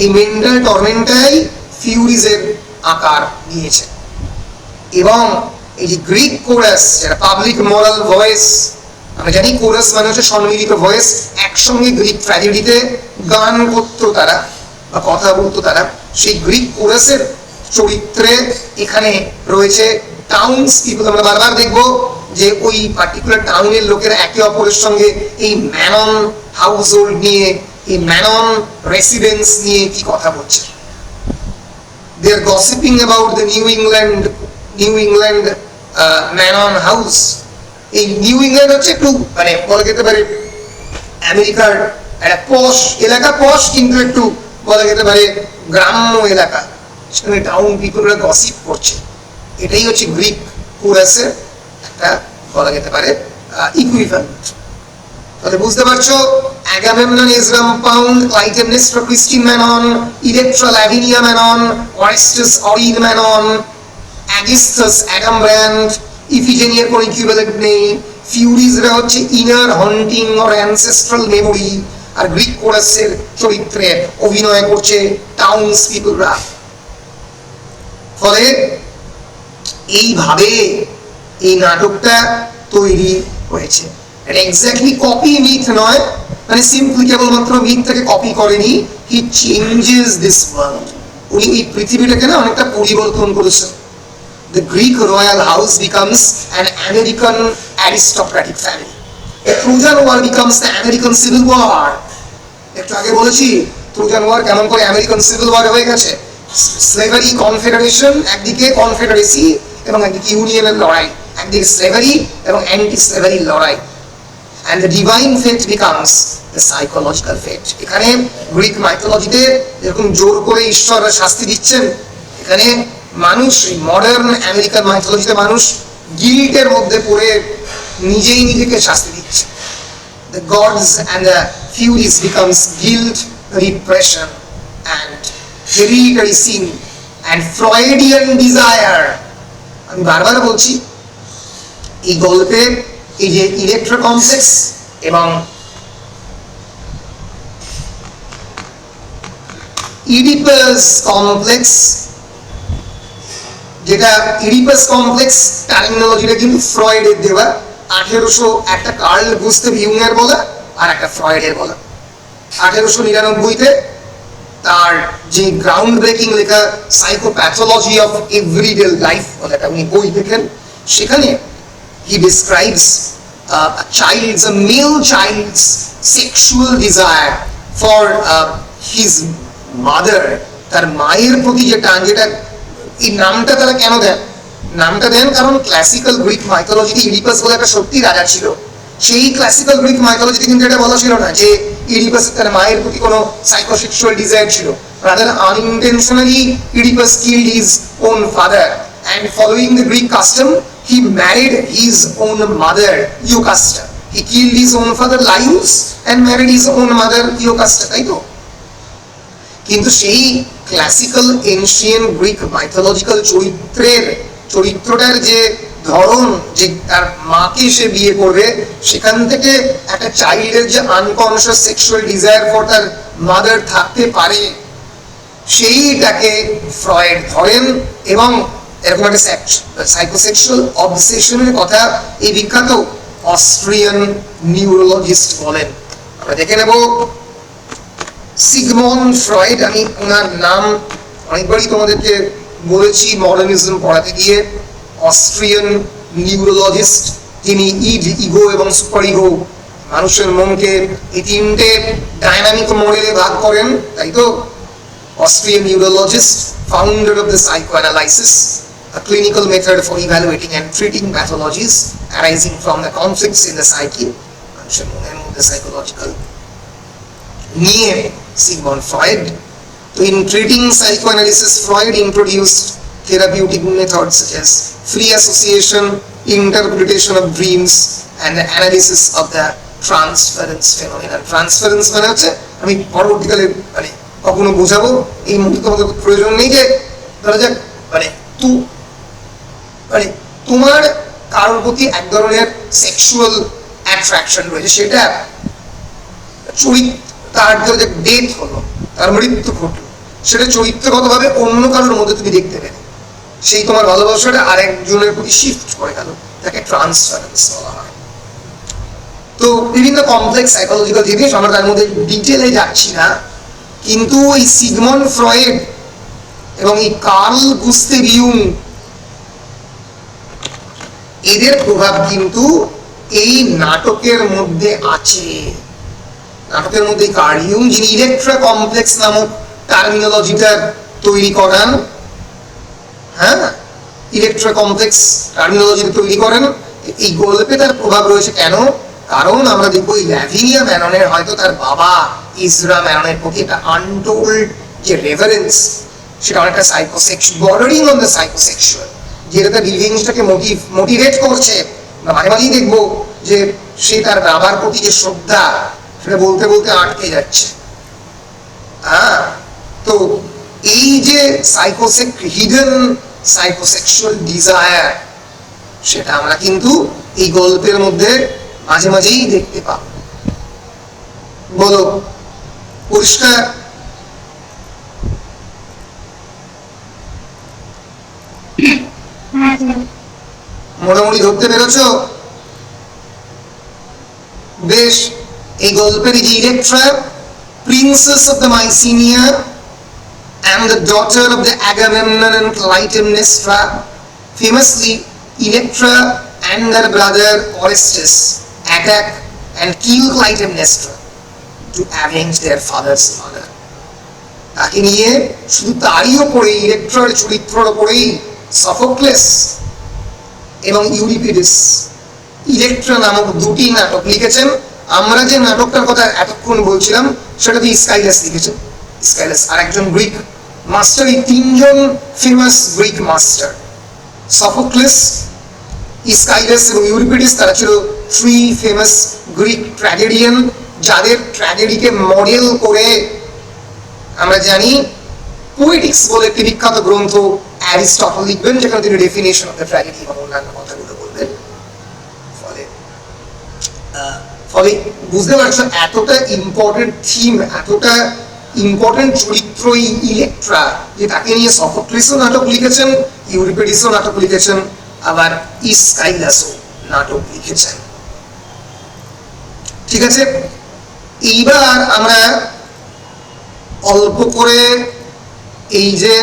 এই মেন্টাল টর্মেন্টটাই ফিউরিজের আকার নিয়েছে। এবং এই যে গ্রিক কোরাস, যারা পাবলিক মোরাল ভয়েস, আমরা জানি কোরাস মানে হচ্ছে সম্মিলিত ভয়েস, একসঙ্গে গ্রিক ট্র্যাজেডিতে গান করতো তারা বা কথা বলতো তারা, সেই গ্রিক কোরাসের চরিত্রে এখানে রয়েছে টাউনস পিপল। আমরা বারবার দেখবো যে ওই পার্টিকুলার টাউনের লোকেরা একে অপরের সঙ্গে এই ম্যানন হাউস হোল্ড নিয়ে, এই ম্যানন রেসিডেন্স নিয়ে কি কথা বলছে। They are gossiping about the New England Mannon house. এই নিউ ইংল্যান্ড হচ্ছে একটু মানে বলা যেতে পারে আমেরিকার একটা পশ এলাকা, পশ কিন্তু একটু বলা যেতে পারে গ্রাম্য এলাকা, সেখানে টাউন পিপলরা গসিপ করছে। এটাই হচ্ছে গ্রিক কোরাসের একটা বলা যেতে পারে ইকুইভ্যালেন্ট। তাহলে বুঝতে পারছো, অ্যাগামেমনন এজরাম পাউন্ড, Clytemnestra Christine Mannon, Electra Lavinia Mannon, Orestes Orin Mannon, Aegisthus অ্যাগামব্র্যান্ড, ইফিজেনিয়ার কোনো ইকুইভ্যালেন্ট নেই। ফিউরিজরা হচ্ছে inner haunting or ancestral memory, আর গ্রিক কোরাসের চরিত্রে অভিনয় করছে টাউনস পিপলরা। ফলে এইভাবে এই নাটকটা তৈরি হয়েছে। এটা এক্স্যাক্টলি কপি মিথ নয়, মানে সিম্পলি কেবলমাত্র মিথটাকে কপি করেনি, হি চেঞ্জেস দিস ওয়ার্ল্ড। উনি এই পৃথিবীটাকে না অনেকটা পরিবর্তন করেছেন। The Greek royal house becomes an American aristocratic family. The Trojan War becomes the American Civil War. একটু আগে বলেছি ট্রোজান ওয়ার কেমন করে আমেরিকান সিভিল ওয়ার হয়ে গেছে। স্লেভারি কনফেডারেশন একদিকে, কনফেডারেসি এবং একদিকে ইউনিয়নের লড়াই, একদিকে স্লেভারি এবং অ্যান্টি স্লেভারি লড়াই। And the divine fate becomes the psychological fate. এখানে গ্রিক মাইথোলজিতে যেরকম জোর করে ঈশ্বর শাস্তি দিচ্ছেন, এখানে মানুষ মডার্ন আমেরিকান মাইথোলজিতে মানুষ গিল্টের মধ্যে পড়ে নিজেই নিজেকে শাস্তি দিচ্ছে। The gods and the furies becomes guilt, repression and hereditary sin and Freudian desire. আমি বারবার বলছি এই গল্পে এই যে ইলেকট্রা কমপ্লেক্স এবং ইডিপাস কমপ্লেক্স, যেটা ইডিপাস কমপ্লেক্স টার্মিনোলজিটা কিন্তু ফ্রয়েডের দেওয়া, 1800 একটা কার্ল গুস্তাভ ইউংয়ের বলা আর একটা ফ্রয়েডের বলা। 1899-তে তার যে গ্রাউন্ড ব্রেকিং লেখা সাইকোপ্যাথোলজি অফ এভরিডে লাইফ বলে একটা উনি বই দেখেন, সেখানে he describes a male child's sexual desire for his mother, তার মায়ের প্রতি যে টান, যেটা এই নামটা তারা কেন দেন? নামটা দেন কারণ ক্লাসিক্যাল গ্রিক মাইথোলজিতে ইডিপাস বলে একটা সত্যি রাজা ছিল। সেই ক্লাসিক্যাল গ্রিক মাইথোলজিতে কিন্তু এটা বলা ছিল না যে ইডিপাস তার মায়ের প্রতি কোনো সাইকোসেক্সুয়াল ডিজায়ার ছিল। Rather unintentionally Oedipus killed his own father, and following the Greek custom he married his own mother Iocasta. He killed his own father Laius and married his own mother Iocasta, তাই তো? কিন্তু সেই classical ancient Greek mythological চরিত্রটার যে ধরন, যে তার মাকে সে বিয়ে করবে, সেখান থেকে একটা চাইল্ডের যে আনকনশিয়াস সেক্সুয়াল ডিজায়ার ফর তার মাদার থাকতে পারে, সেইটাকে ফ্রয়েড ধরেন এবং এরকম একটা সাইকোসেক্সুয়াল অবসেশনের কথা এই বিখ্যাত অস্ট্রিয়ান নিউরোলজিস্ট বলেন। আমরা দেখে নেব সিগমন্ড ফ্রয়েড। আমি ওনার নাম অনেকবারই তোমাদেরকে বলেছি মডার্নিজম পড়াতে গিয়ে। অস্ট্রিয়ান নিউরোলজিস্ট, যিনি ইগো এবং সুপার ইগো, মানুষের মনকে এই তিনটে ডাইনামিক মডেলে ভাগ করেন, তাই তো? Austrian neurologist, founder of the psychoanalysis, a clinical method for evaluating and treating pathologies arising from the conflicts in the psyche, মানুষের মনের মধ্যে psychological নিয়ে Sigmund Freud. So in treating psychoanalysis, Freud introduced therapeutic methods such as free association, interpretation of dreams, and the analysis of the transference phenomenon. Transference মানে হচ্ছে, আমি পরবর্তীকালে মানে কখনো বোঝাবো, এই মুহূর্তে তোমাদের প্রয়োজন নেই যে ধরা যাক মানে তোমার কারোর প্রতি এক ধরনের সেক্সুয়াল অ্যাট্রাকশন রয়েছে, সেটা তার যে ডেথ হলো, তার মৃত্যু ঘটলো, সেটা চরিত্রগতভাবে অন্য কারোর মধ্যে তুমি দেখতে পেলে, সেই তোমার ভালোবাসাটা আরেকজনের প্রতি শিফট করে গেল, তাকে ট্রান্সফারেন্স বলা হয়। তো বিভিন্ন কমপ্লেক্স সাইকোলজিক্যাল জিনিস, আমরা তার মধ্যে ডিটেলে যাচ্ছি না, কিন্তু এই সিগমন্ড ফ্রয়েড এবং এই কার্ল গুস্তেভ ইউং, এদের প্রভাব কিন্তু এই নাটকের মধ্যে আছে। নাটকের মধ্যে কার্ল ইউং, যিনি ইলেকট্রা কমপ্লেক্স নামক টার্মিনোলজিটা তৈরি করান, হ্যাঁ, ইলেকট্রা কমপ্লেক্স টার্মিনোলজিটা তৈরি করেন, এই গল্পে তার প্রভাব রয়েছে। কেন? কারণ আমরা দেখবো এই ল্যাভিনিয়া ম্যাননের হয়তো তার বাবা ইজরা ম্যাননের প্রতি একটা আনটোল্ড যে রেভারেন্স, সেটা অনেকটা psychosexual, bordering on the psychosexual, যেটা তার রিভেঞ্জটাকে মোটিভেট করছে। মাঝে মাঝেই দেখবো যে সে তার বাবার প্রতি যে শ্রদ্ধা, সেটা বলতে বলতে আটকে যাচ্ছে। তো এই যে হিডেন সাইকোসেক্সুয়াল ডিজায়ার, সেটা আমরা কিন্তু এই গল্পের মধ্যে মাঝে মাঝেই দেখতে পাবো। বলো, পরিষ্কার? মোটামুটি ধরতে পেরেছ? বেশ। এই গল্পের যে Electra, princess of the Mycenae and the daughter of the Agamemnon and Clytemnestra, famously Electra and her brother Orestes attack and kill Clytemnestra to avenge their father's murder. তাকে নিয়ে শুধু তারই ওপরে, ইলেকট্রার চরিত্রের ওপরেই সফোক্লেস এবং ইউরিপিডিস ইলেকট্রা নামক দুটি নাটক লিখেছেন। আমরা যে নাটকটার কথা এতক্ষণ বলছিলাম, সেটা দিয়ে স্কাইলাস লিখেছেন। স্কাইলাস আর একজন গ্রিক মাস্টার, এই তিনজন ফেমাস গ্রিক মাস্টার, সফোক্লেস, স্কাইলাস এবং ইউরিপিডিস, তারা ছিল থ্রি ফেমাস গ্রিক ট্র্যাজেডিয়ান, যাদের ট্র্যাজেডিকে মডেল করে আমরা জানি পোয়েটিক্স বলে একটি বিখ্যাত গ্রন্থ অ্যারিস্টটল লিখবেন, যেখানে তিনি ডেফিনেশন অফ দ্য ট্র্যাজেডি এবং অন্যান্য কথাগুলো বলবেন। ফলে বুঝতে পারছো এতটা ইম্পর্টেন্ট থিম, এতটা ইম্পর্টেন্ট চরিত্র এই ইলেকট্রা, যে তাকে নিয়ে সফোক্লিসও নাটক লিখেছেন, ইউরিপিডিসও নাটক লিখেছেন, আবার স্কাইলাসও নাটক লিখেছেন। ঠিক আছে, এইবার আমরা অল্প করে এই যে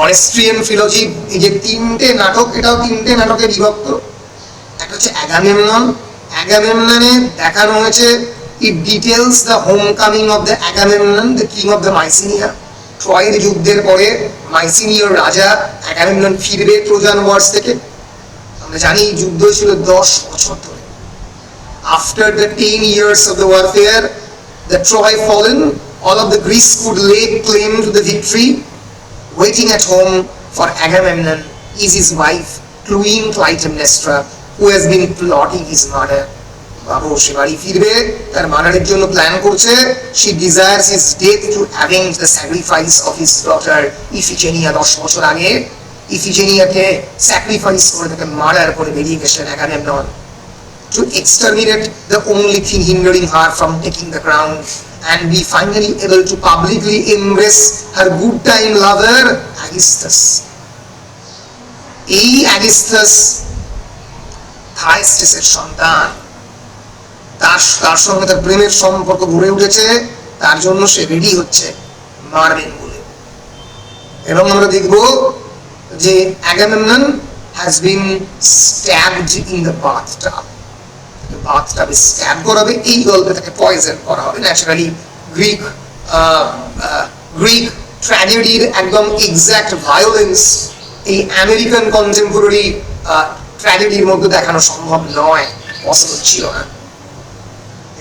অস্ট্রিয়ান ফিলোজি, এই যে তিনটে নাটক, এটাও তিনটে নাটকে বিভক্ত। একটা হচ্ছে অ্যাগামেমনন। অ্যাগামেমননে দেখানো হয়েছে, it details the homecoming of the Agamemnon, the king of the Mycenae. ট্রয়ের যুদ্ধের পরে মাইসিনীয় রাজা অ্যাগামেমনন ফিরবে ট্রোজান ওয়ার্স থেকে। আমরা জানি যুদ্ধ ছিল 10 বছর ধরে। After the 10 years of the warfare, the Troy fallen, all of the Greece could lay claim to the victory. Waiting at home for Agamemnon is his wife, Queen Clytemnestra, who has been plotting his murder. বাবু সে বাড়ি ফিরবে, তার মার্ডারের জন্য plan করছে। She desires his death to avenge the sacrifice of his daughter Iphigenia। 10 বছর আগে ইফিজেনিয়াকে sacrifice করে তাকে murder করে বেরিয়ে গেছেন Agamemnon. To exterminate the only thing hindering her from taking the crown and be finally able to publicly embrace her good time lover অ্যাগিস্থাস। এই অ্যাগিস্থাস থাইস্টেসের সন্তান, তার সঙ্গে তার প্রেমের সম্পর্ক গড়ে উঠেছে, তার জন্য সে রেডি হচ্ছে মারবেন বলে। এবং আমরা দেখব যে Agamemnon has been stabbed in the bathtub. বাথটাবে স্ট্যাব করা হবে, এই গল্পে তাকে পয়জন করা হবে। ন্যাচারালি গ্রিক ট্র্যাজেডির একদম এক্সাক্ট ভায়োলেন্স এই আমেরিকান কন্টেম্পোরারি ট্র্যাজেডির মধ্যে দেখানো সম্ভব নয়, পসিবল ছিল না।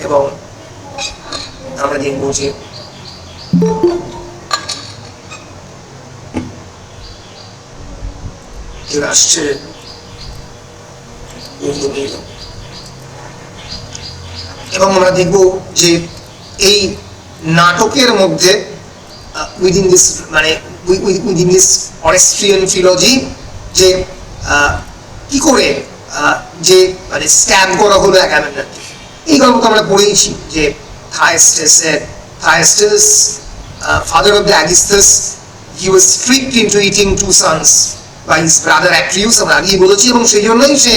এবং আমরা দেখব যে আসছে এবং আমরা দেখব যে এই নাটকের মধ্যে উইদিন দিস মানে উইদিন দিস অরেস্ট্রিয়ান ফিলজি যে কি করে যে মানে স্ট্যাব করা হলো অ্যাগামেমননকে। এই গল্পটা আমরা পড়েইছি যে Thyestes, father of the Aegisthus, he was tricked into eating two sons by his brother Atreus, আমরা আগেই বলেছি, এবং সেই জন্যই সে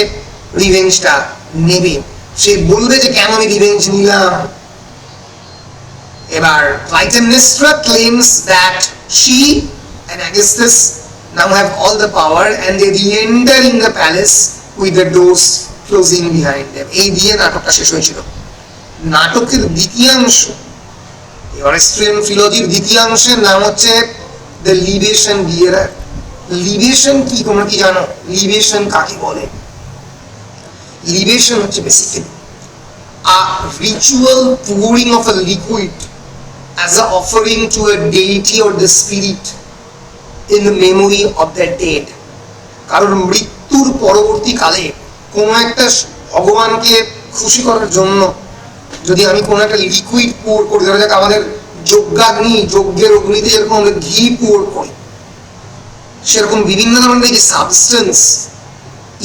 রিভেঞ্জটা নেবে। সে বলবে যে কেন আমি রিভেঞ্জ নিলাম। এবার Clytemnestra claims that she and Aegisthus now have all the power and they re-enter in the palace with the doors closing behind them. এই দিয়ে নাটকটা শেষ হয়েছিল। নাটকের দ্বিতীয়াংশ, অরেস্ট্রিয়ান ফিলজির দ্বিতীয়াংশের নাম হচ্ছে দ্য লিবেশন বিয়ারার। লিবেশন কি তোমরা কি জানো? লিবেশন কাকে বলে? লিবেশন হচ্ছে basically a ritual pouring of a liquid as an offering to a deity or the spirit in the memory of their dead. কারণ মৃত্যুর পরবর্তীকালে কোনো একটা ভগবানকে খুশি করার জন্য যদি আমি কোনো একটা লিকুইড পোর করি, ধরা যাক আমাদের যজ্ঞাগ্নি, যজ্ঞের অগ্নিতে যেরকম আমরা ঘি পোর করি, সেরকম বিভিন্ন ধরনের যে substance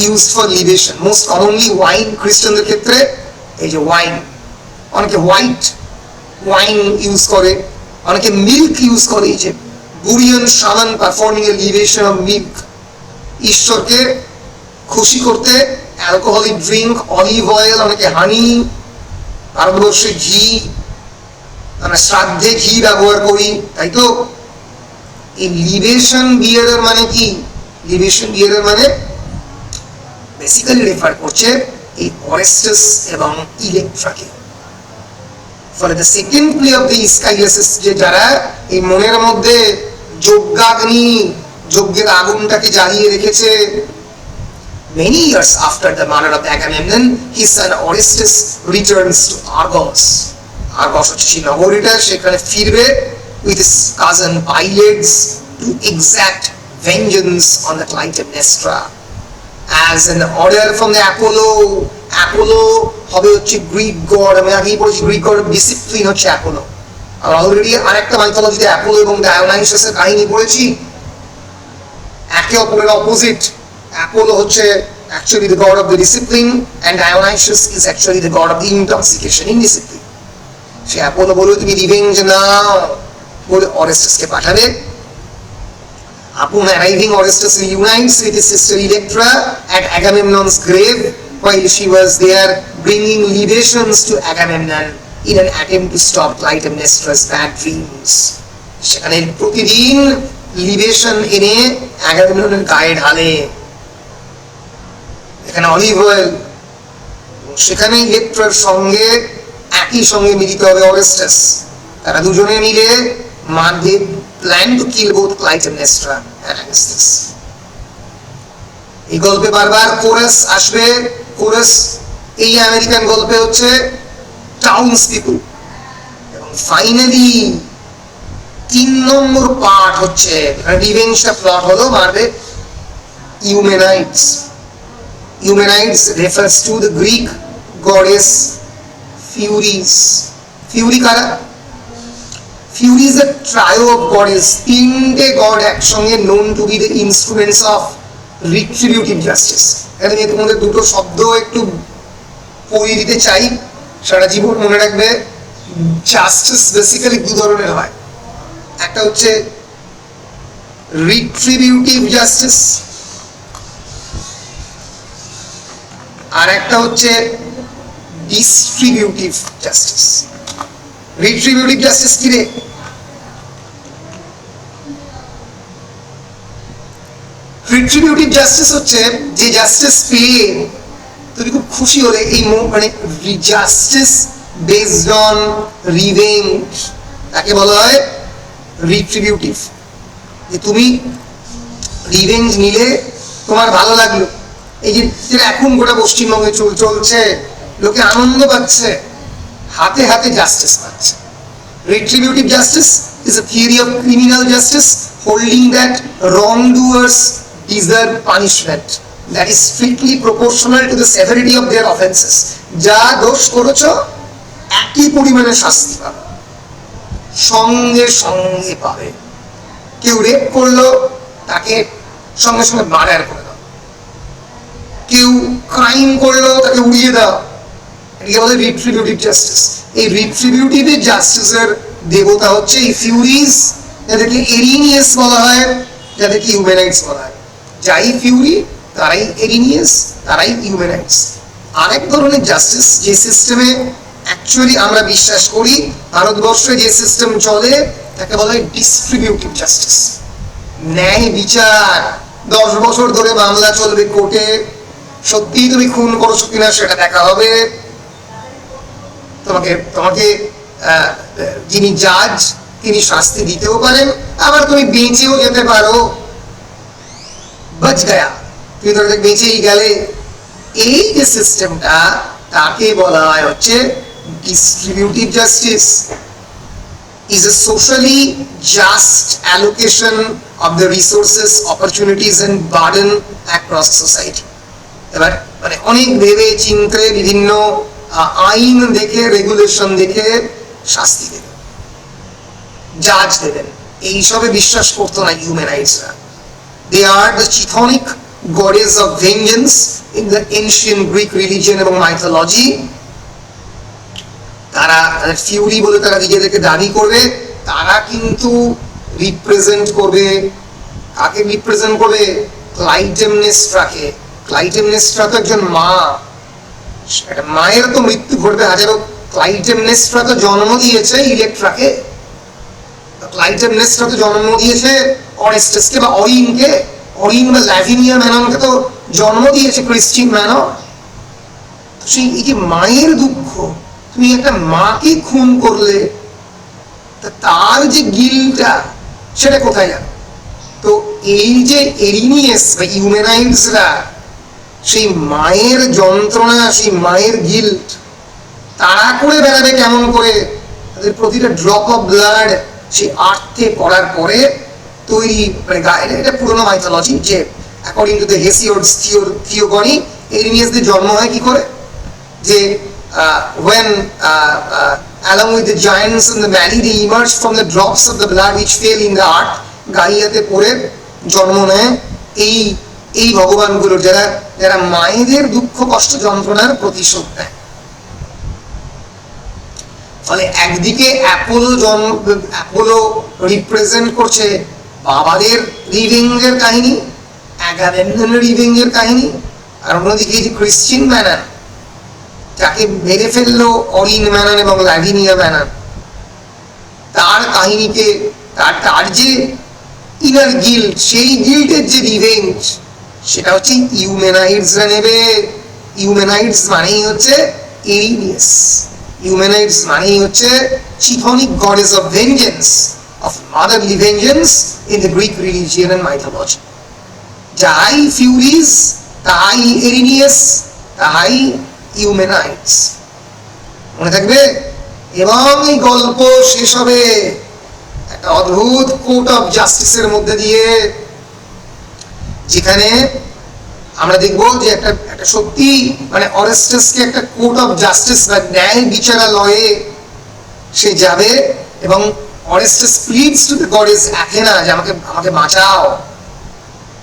used for libation, most commonly wine, খ্রিস্টানদের ক্ষেত্রে এই যে ওয়াইন, অনেকে হোয়াইট ওয়াইন ইউজ করে, অনেকে মিল্ক ইউজ করে। এই যে Buryat shaman performing a libation of milk, ঈশ্বরকে খুশি করতে অ্যালকোহলিক ড্রিঙ্ক, অলিভ অয়েল, অনেকে হানি, ভারতবর্ষে ঘি, আমরা শ্রাদ্ধে ঘি ব্যবহার করি, তাই তো। এই লিবেশন বিয়ারের মানে কি? লিবেশন বিয়ারের মানে বেসিক্যালি রেফার করছে এই অরেস্টাস এবং ইলেকট্রাকে। ফলে the second play of the Aeschylus's, যে যারা এই মনের মধ্যে যজ্ঞাগ্নি, যজ্ঞের আগুনটাকে জ্বালিয়ে রেখেছে, many years after the murder of Agamemnon, his son Orestes returns to Argos. Argos হচ্ছে সেই নগরীটা, সেখানে ফিরবে with his cousin Pylades to exact vengeance on the Clytemnestra. As an order from the Apollo, Apollo হবে হচ্ছে Greek god. আমি আগেই বলেছি Greek god discipline হচ্ছে অ্যাপোলো। আর অলরেডি আরেকটা মাইথোলজিতে অ্যাপোলো এবং ডায়োনাইসাসের কাহিনী পড়েছি, একে অপরের অপোজিট। Apollo হচ্ছে actually the god of the discipline and Dionysus is actually the god of the intoxication, indiscipline. Say Apollo বলে তুমি রিভেঞ্জ নাও বলে অরেস্টাসকে পাঠাবে। Upon arriving, Orestes reunites with his sister Electra at Agamemnon's grave while she was there bringing libations to Agamemnon in an attempt to stop Clytemnestra's bad dreams. সেখানে প্রতিদিন লিবেশন এনে অ্যাগামেমননের গায়ে ঢালে, এখানে অলিভ অয়েল। সেখানে ইলেকট্রার সঙ্গে একই সঙ্গে মিলিত হবে অরেস্টাস। তারা দুজনে মিলে they plan to kill both Clytemnestra and Aegisthus. এই গল্পে বারবার কোরাস আসবে। কোরাস এই আমেরিকান গল্পে হচ্ছে টাউন্স পিপল। এবং ফাইনালি 3 নম্বর পার্ট হচ্ছে রিভেঞ্জটা প্লট হলো, মারবে ইউমেনাইটস। Eumenides refers to the Greek goddess Furies. Fury কারা? Fury is a trio of goddess, তিনটে গড একসঙ্গে known to be the instruments of retributive justice. এখানে আমি তোমাদের দুটো শব্দ একটু পড়িয়ে দিতে চাই, সারা জীবন মনে রাখবে। জাস্টিস বেসিক্যালি দু ধরনের হয়, একটা হচ্ছে রিট্রিবিউটিভ জাস্টিস, আর একটা হচ্ছে ডিস্ট্রিবিউটিভ জাস্টিস। রিট্রিবিউটিভ জাস্টিস কি রে? রিট্রিবিউটিভ জাস্টিস হচ্ছে যে জাস্টিস পেয়ে তুমি খুব খুশি হলে, এই মানে জাস্টিস বেসড অন রিভেঞ্জ, তাকে বলা হয় রিট্রিবিউটিভ। যে তুমি রিভেঞ্জ নিলে তোমার ভালো লাগলো, এই যে যেটা এখন গোটা পশ্চিমবঙ্গে চলছে, লোকে আনন্দ পাচ্ছে, হাতে হাতে জাস্টিস পাচ্ছে। Retributive justice is a theory of criminal justice holding that wrongdoers deserve punishment that is strictly proportional to the severity of their offenses. যা দোষ করেছো একই পরিমাণে শাস্তি পাবে, সঙ্গে সঙ্গে পাবে। কেউ রেপ করলো, তাকে সঙ্গে সঙ্গে মার্ডার করে দাও। কেউ ক্রাইম করলো, তাকে উড়িয়ে দাও। এটাকে বলে রিট্রিবিউটিভ জাস্টিস। এই রিট্রিবিউটিভ জাস্টিসের দেবতা হচ্ছে এই ফিউরিজ, যাদেরকে এরিনিয়াস বলা হয়, যাদেরকে হিউম্যানাইটস বলা হয়। যাই ফিউরি তারাই এরিনিয়াস, তারাই হিউম্যানাইটস। আরেক ধরনের জাস্টিস যে সিস্টেমে অ্যাকচুয়ালি আমরা বিশ্বাস করি, ভারতবর্ষে যে সিস্টেম চলে, তাকে বলা হয় ডিস্ট্রিবিউটিভ জাস্টিস। ন্যায় বিচার, 10 বছর ধরে মামলা চলবে কোর্টে, সত্যি তুমি খুন করেছো কিনা সেটা দেখা হবে। তোমাকে যিনি জাজ তিনি শাস্তি দিতেও পারেন, আবার তুমি বেঁচেও যেতে পারো। বাঁচ গয়া, তুমি ধরে বেঁচেই গেলে। এই যে সিস্টেমটা, তাকে বলা হয় হচ্ছে distributive justice. is a socially just allocation of the resources, opportunities and burden across society. এবার মানে অনেক ভেবে চিন্তে বিভিন্ন আইন দেখে, রেগুলেশন দেখে শাস্তি দেবেন, জাজ দেবেন। এইসবে বিশ্বাস করতো না হিউম্যানাইটসরা। They are the chthonic goddess of vengeance in the ancient Greek religion এবং মাইথোলজি। তারা ফিউরি বলে তারা নিজেদেরকে দাবি করবে, তারা কিন্তু রিপ্রেজেন্ট করবে কাকে? রিপ্রেজেন্ট করবে ক্লাইটেমনেস্ট্রাকে। ক্লাইটেমনেস্ট্রা তো একজন মা, একটা মায়ের তো মৃত্যু ঘটবে হাজারো। ক্লাইটেমনেস্ট্রা তো জন্ম দিয়েছে ইলেকট্রাকে, ক্লাইটেমনেস্ট্রা তো জন্ম দিয়েছে অরেস্টাসকে বা অরিনকে, অরিন বা ল্যাভিনিয়া ম্যাননকে তো জন্ম দিয়েছে ক্রিশ্চিয়ান ম্যানন। তো সেই এই যে মায়ের দুঃখ, তুমি একটা মাকে খুন করলে, তার যে গিলটা সেটা কোথায় যাবে? তো এই যে এরিনিয়াস বা হিউম্যানাইটসরা সেই মায়ের যন্ত্রণা, সেই মায়ের গিল্ট তাড়া করে বেড়াবে কেমন করে? তাদের প্রতিটা ড্রপ অফ ব্লাড সেই আর্থে পড়ার পরে তৈরি, মানে এটা পুরোনো মাইথোলজি যে অ্যাকর্ডিং টু দ্য হেসিওডস থিওগনি, এরিনিয়াসদের জন্ম হয় কি করে? যে when along with the giants and the valley they emerged from the drops of the blood which fell in the earth, গাইয়াতে পড়ে জন্ম নেয় এই ভগবানগুলোর, যারা যারা মায়েদের দুঃখ কষ্ট যন্ত্রণার প্রতিশোধ নেয়। ফলে একদিকে অ্যাপোলো রিপ্রেজেন্ট করছে বাবাদের রিভেঞ্জের কাহিনী, অ্যাগামেমননের রিভেঞ্জের কাহিনী, আর অন্যদিকে যে ক্রিশ্চিয়ান ম্যানন যাকে মেরে ফেললো অরিন ম্যানন এবং ল্যাভিনিয়া ম্যানন, তার কাহিনীকে, তার যে ইনার গিল্ট, সেই গিল্টের যে রিভেঞ্জ, সেটা হচ্ছে হিউম্যানাইটসরা নেবে। হিউম্যানাইটস মানেই হচ্ছে এরিনিয়াস, হিউম্যানাইটস মানেই হচ্ছে chthonic goddess of vengeance, of motherly vengeance in the Greek religion and mythology. যাই ফিউরিজ, তাই এরিনিয়াস, তাই হিউম্যানাইটস। মনে থাকবে? এবং এই গল্প শেষ হবে একটা অদ্ভুত কোর্ট অফ জাস্টিসের মধ্যে দিয়ে, যেখানে আমরা দেখবো যে একটা সত্যি মানে অরেস্টাসকে একটা কোর্ট অফ জাস্টিস বা ন্যায় বিচারালয়ে সে যাবে, এবং অরেস্টাস প্লিডস টু দ্য গডেস অ্যাথেনা যে আমাকে বাঁচাও।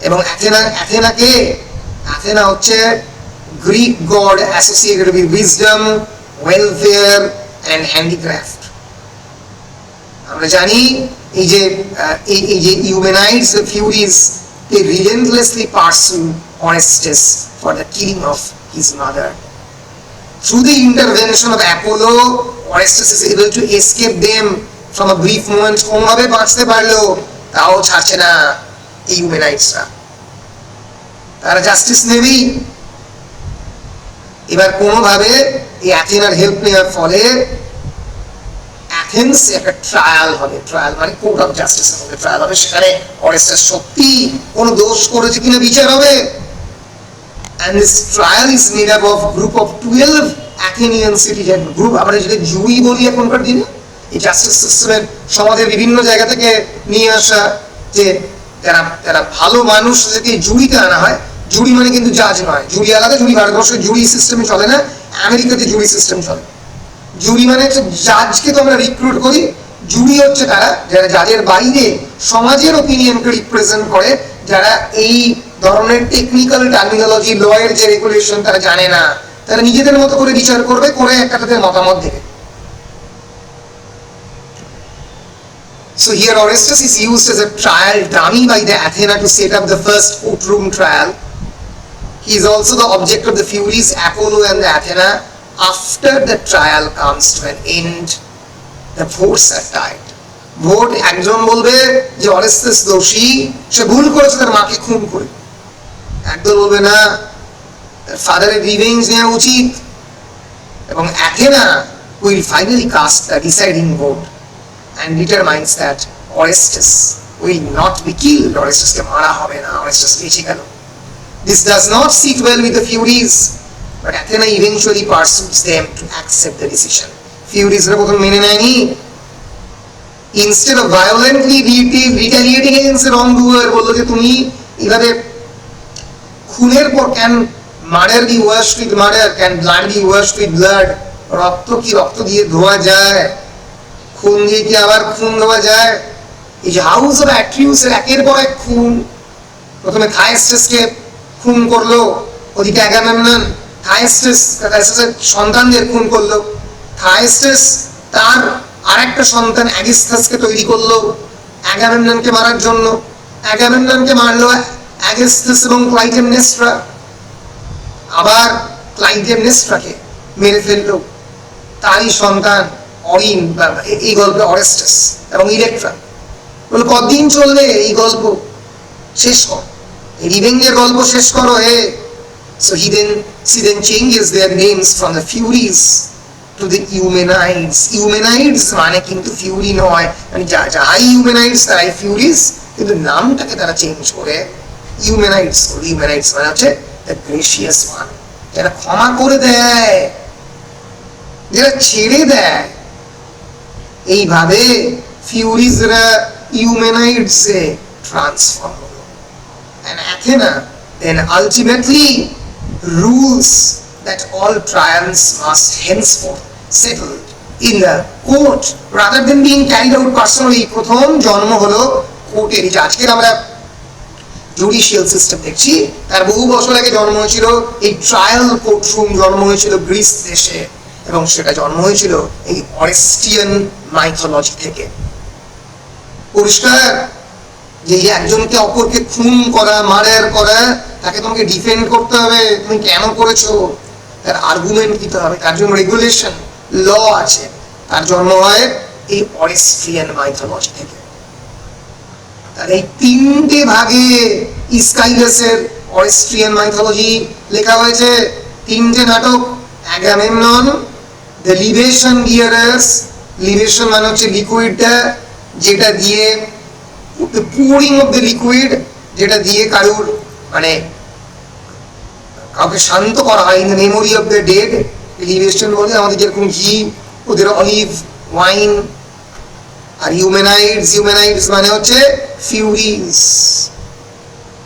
এবং অ্যাথেনা হচ্ছে Greek god associated with wisdom, welfare and handicraft. আমরা জানি এই যে Eumenides, the Furies, they relentlessly pursue Orestes for the killing of his mother. Through the intervention of Apollo, Orestes is able to escape them from a brief moment. কোনোভাবে বাঁচতে পারলো, তাও ছাড়ছে না এই Eumenidesরা, তারা জাস্টিস নেবেই। এবার কোনোভাবে এই অ্যাথেনার হেল্প নেওয়ার ফলে অ্যাথেন্স একটা ট্রায়াল হবে, ট্রায়াল মানে কোর্ট অফ জাস্টিসের মধ্যে ট্রায়াল হবে, সেখানে অরেস্টাস সত্যি কোনো দোষ করেছে কিনা বিচার হবে। And this trial is made up of group of 12 Athenian citizen group, আমরা যেটা জুরি বলি এখনকার দিনে, এই জাস্টিস সিস্টেমের সমাজের বিভিন্ন জায়গা থেকে নিয়ে আসা যে যারা ভালো মানুষ যাদেরকে জুরিতে আনা হয়। জুরি মানে কিন্তু জাজ নয়, জুরি আলাদা, জুরি ভারতবর্ষের জুরি সিস্টেমে চলে না, আমেরিকাতে জুরি সিস্টেম চলে। জুরি মানে হচ্ছে জাজকে তো আমরা রিক্রুট করি, জুরি হচ্ছে যারা জাজের বাইরে সমাজের ওপিনিয়নকে রিপ্রেজেন্ট করে, যারা এই ধরনের টেকনিক্যাল টার্মিনোলজি লয়ের যে রেগুলেশন তারা জানে না, তারা নিজেদের মতো করে বিচার করবে, করে একটা তাদের মতামত দেবে। So here Orestes is used as a trial dummy by the Athena to set up the first courtroom trial. He is also the object of the Furies, Apollo and the Athena. After the trial comes to an end, the votes are tied. Vote একজন বলবে যে অরেস্টাস দোষী, সে ভুল করেছে, তার মাকে খুন করে। একদল বলবে না, তার ফাদারের রিভেঞ্জ নেওয়া উচিত। এবং Athena will finally cast the deciding vote and determines that Orestes will not be killed. Orestes-কে মারা হবে না, Orestes বেঁচে গেল। This does not sit well with the Furies, but Athena eventually persuades them to accept the decision. Furies-রা প্রথম মেনে নেয়নি। Instead of violently retaliating against the wrongdoer, বললো যে তুমি এভাবে খুনের পর can murder be washed with murder, can blood be washed with blood, রক্ত কি রক্ত দিয়ে ধোয়া যায়, খুন দিয়ে কি আবার খুন ধোয়া যায়? এই যে হাউস অফ অ্যাট্রিউস এর একের পর এক খুন, প্রথমে থাইস্টাসকে খুন করলো, ওদিকে অ্যাগামেমনন থাইস্টাসের সন্তানদের খুন করলো, থাইস্টাস তার আরেকটা সন্তান অ্যাগিস্থাসকে তৈরি করলো অ্যাগামেমননকে মারার জন্য, অ্যাগামেমননকে মারলো অ্যাগিস্থাস এবং ক্লাইটেমনেস্ট্রা, আবার ক্লাইটেমনেস্ট্রাকে মেরে ফেললো তারই সন্তান অরিন, এই গল্পে অরেস্টাস এবং ইলেকট্রা। বলে কতদিন চলবে এই গল্প, শেষ কর, এই রিভেঞ্জের গল্প শেষ করো হে। So she then changes their names from the Furies to the Eumenides. Eumenides মানে কিন্তু ফিউরি নয়, মানে যাহাই Eumenides তারাই Furies, কিন্তু নামটাকে তারা চেঞ্জ করে Eumenides করে। Eumenides মানে হচ্ছে the gracious one, যারা ক্ষমা করে দেয়, যারা ছেড়ে দেয়। এইভাবে ফিউরিজরা ইউমেনাইডসে ট্রান্সফর্ম হলো। And Athena then ultimately rules that all trials must henceforth settle in the court rather than being carried out personally. প্রথম জন্ম হলো কোর্টের। যে আজকের আমরা জুডিশিয়াল সিস্টেম দেখছি, তার বহু বছর আগে জন্ম হয়েছিল এই ট্রায়াল কোর্টরুম, জন্ম হয়েছিল গ্রিস দেশে, এবং সেটা জন্ম হয়েছিল এই অরেস্টিয়ান মাইথোলজি থেকে। পরিষ্কার যে একজনকে অপরকে খুন করা, মার্ডার করা, তাকে তোমাকে ডিফেন্ড করতে হবে, তুমি কেন করেছো, তার আর্গুমেন্ট দিতে হবে, তার জন্য রেগুলেশন ল আছে। তার জন্ম হয় এই অরেস্ট্রিয়ান মাইথোলজি থেকে। তার এই তিনটে ভাগে ইসকাইলাসের অরেস্ট্রিয়ান মাইথোলজি লেখা হয়েছে, তিনটে নাটক। অ্যাগামেমনন, দ্য লিবেশন বিয়ারার্স, লিবেশন মানে হচ্ছে লিকুইডটা, যেটা দিয়ে the pouring of the liquid, যেটা দিয়ে কারুর মানে কাউকে শান্ত করা হয়, in the memory of the dead, libation বলে। আমাদের যেরকম ঘি, ওদের অলিভ ওয়াইন। আর ইউমেনাইডস মানে হচ্ছে Furies,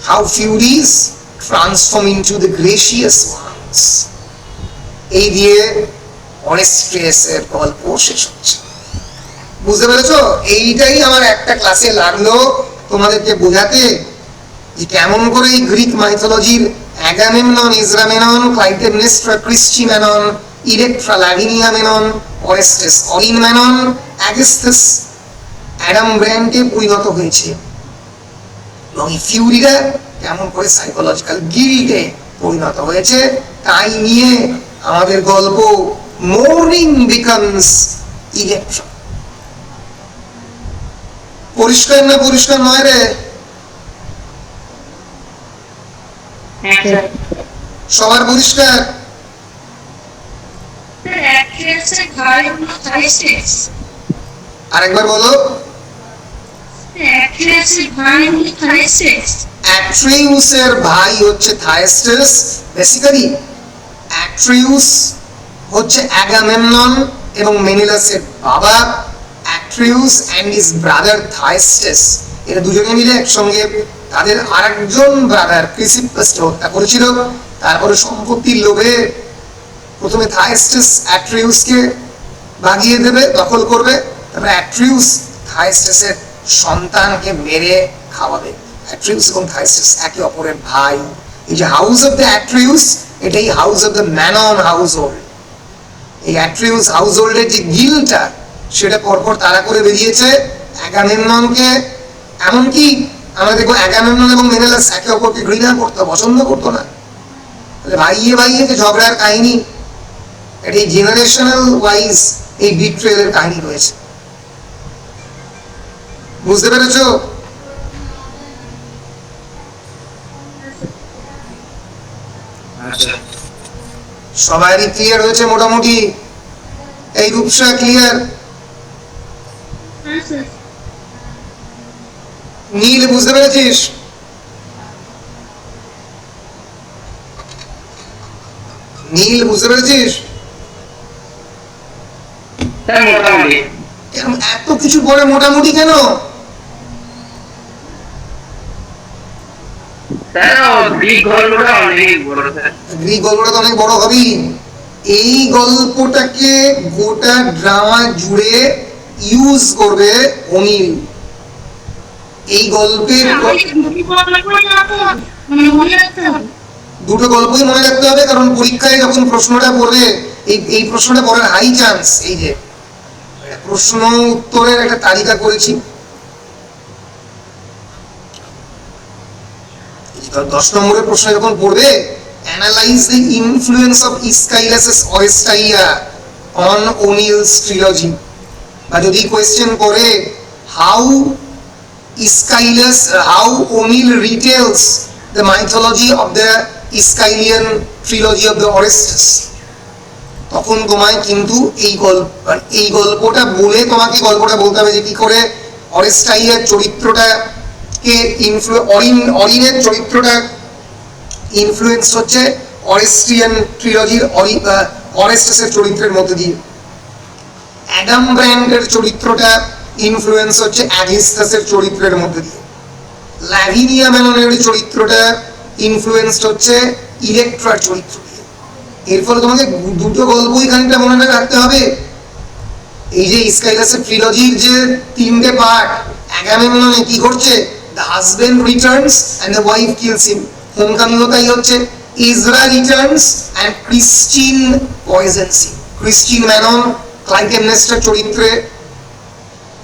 how Furies transform into the gracious ones. এই দিয়ে অরেস্ট্রিয়াসের গল্প শেষ হচ্ছে। বুঝতে পেরেছো? এইটাই আমার একটা ক্লাসে লাগলো তোমাদেরকে বোঝাতে, যে কেমন করে এই গ্রিক মাইথোলজির Agamemnon, Ezra Mannon, Clytemnestra, Christine Mannon, Electra, Lavinia Mannon, Orestes, Orin Mannon, Aegisthus Adam ব্র্যান্ডে পরিণত হয়েছে, এবং এই ফিউরিরা কেমন করে সাইকোলজিক্যাল গিল্টে পরিণত হয়েছে, তাই নিয়ে আমাদের গল্প মর্নিং বিকামস ইলেকট্রা। পরিষ্কার না পরিষ্কার নয় রে? সবার পরিষ্কার? আরেকবার বলো। অ্যাট্রিউসের ভাই হচ্ছে থাইস্টাস। বেসিক্যালি অ্যাট্রিউস হচ্ছে অ্যাগামেমনন এবং মেনিলাসের বাবা। অ্যাট্রিউস অ্যান্ড হিজ ব্রাদার থাইস্টাস, এরা দুজনে মিলে একসঙ্গে তাদের আরেকজন ব্রাদার ক্রিসিপাসকে হত্যা করেছিল। তারপরে সম্পত্তির লোভে প্রথমে থাইস্টাস অ্যাট্রিউসকে ভাগিয়ে দেবে, দখল করবে, তারপরে অ্যাট্রিউস থাইস্টাসের সন্তানকে মেরে খাওয়াবে। অ্যাট্রিউস এবং থাইস্টাস একে অপরের ভাই। এই যে হাউস অফ দ্য অ্যাট্রিউস, এটাই house of the ম্যানন house hold. এই অ্যাট্রিউস হাউস হোল্ডের যে গিলটা, সেটা পরপর তারা করে বেরিয়েছে অ্যাগামেমননকে। এমনকি আমরা দেখবো অ্যাগামেমনন এবং মেনেলাস একে অপরকে ঘৃণা করতো, পছন্দ করতো না। ভাইয়ে ভাইয়ে যে ঝগড়ার কাহিনী, এটা এই জেনারেশনাল ওয়াইজ এই বিট্রেলের কাহিনী রয়েছে। বুঝতে পেরেছ? সবারই ক্লিয়ার হয়েছে মোটামুটি? এই রূপসা ক্লিয়ার? নীল বুঝতে পেরেছিস? নীল বুঝতে পেরেছিস? এত কিছু পরে মোটামুটি কেন? গ্রিক গল্পটা তো অনেক বড় হবেই। এই গল্পটাকে গোটা ড্রামা জুড়ে ইউজ করবে অনিল। এই গল্পের দুটো গল্পই মনে রাখতে হবে, কারণ পরীক্ষায় যখন প্রশ্নটা পড়বে, এই প্রশ্নটা পড়ার হাই চান্স। এই যে প্রশ্ন উত্তরের একটা তালিকা করেছি, 10 নম্বরের প্রশ্ন যখন পড়বে, analyse the influence of Aeschylus's Oresteia on O'Neill's trilogy. বা যদি কোয়েশ্চেন করে how O'Neill retells the mythology of the Aeschylean trilogy of the Orestes, তখন তোমায় কিন্তু এই গল্পটা বলে তোমাকে গল্পটা বলতে হবে যে কি করে অরেস্টাইয়ার চরিত্রটাকে অরিনের চরিত্রটা ইনফ্লুয়েন্স হচ্ছে অরেস্টিয়ান ট্রিলজির অরেস্টাসের চরিত্রের মধ্যে দিয়ে। অ্যাডাম ব্র্যান্ডের চরিত্রটা ইনফ্লুয়েন্স হচ্ছে অ্যাগিস্টাসের চরিত্রের মধ্যে দিয়ে। ল্যাভিনিয়া ম্যাননের চরিত্রটা ইনফ্লুয়েন্স হচ্ছে ইলেকট্রার চরিত্র দিয়ে। এর ফলে তোমাকে দুটো গল্পই খানিকটা মনে রাখতে হবে। এই যে ইসকাইলাসের ট্রিলজির যে 3টে পার্ট, অ্যাগামেমননে কি করছে? The husband returns and the wife kills him. হোমকামিংটাই হচ্ছে Ezra returns and Christine poisons him. Christine Mannon ক্লাইটেমনেস্টার চরিত্রে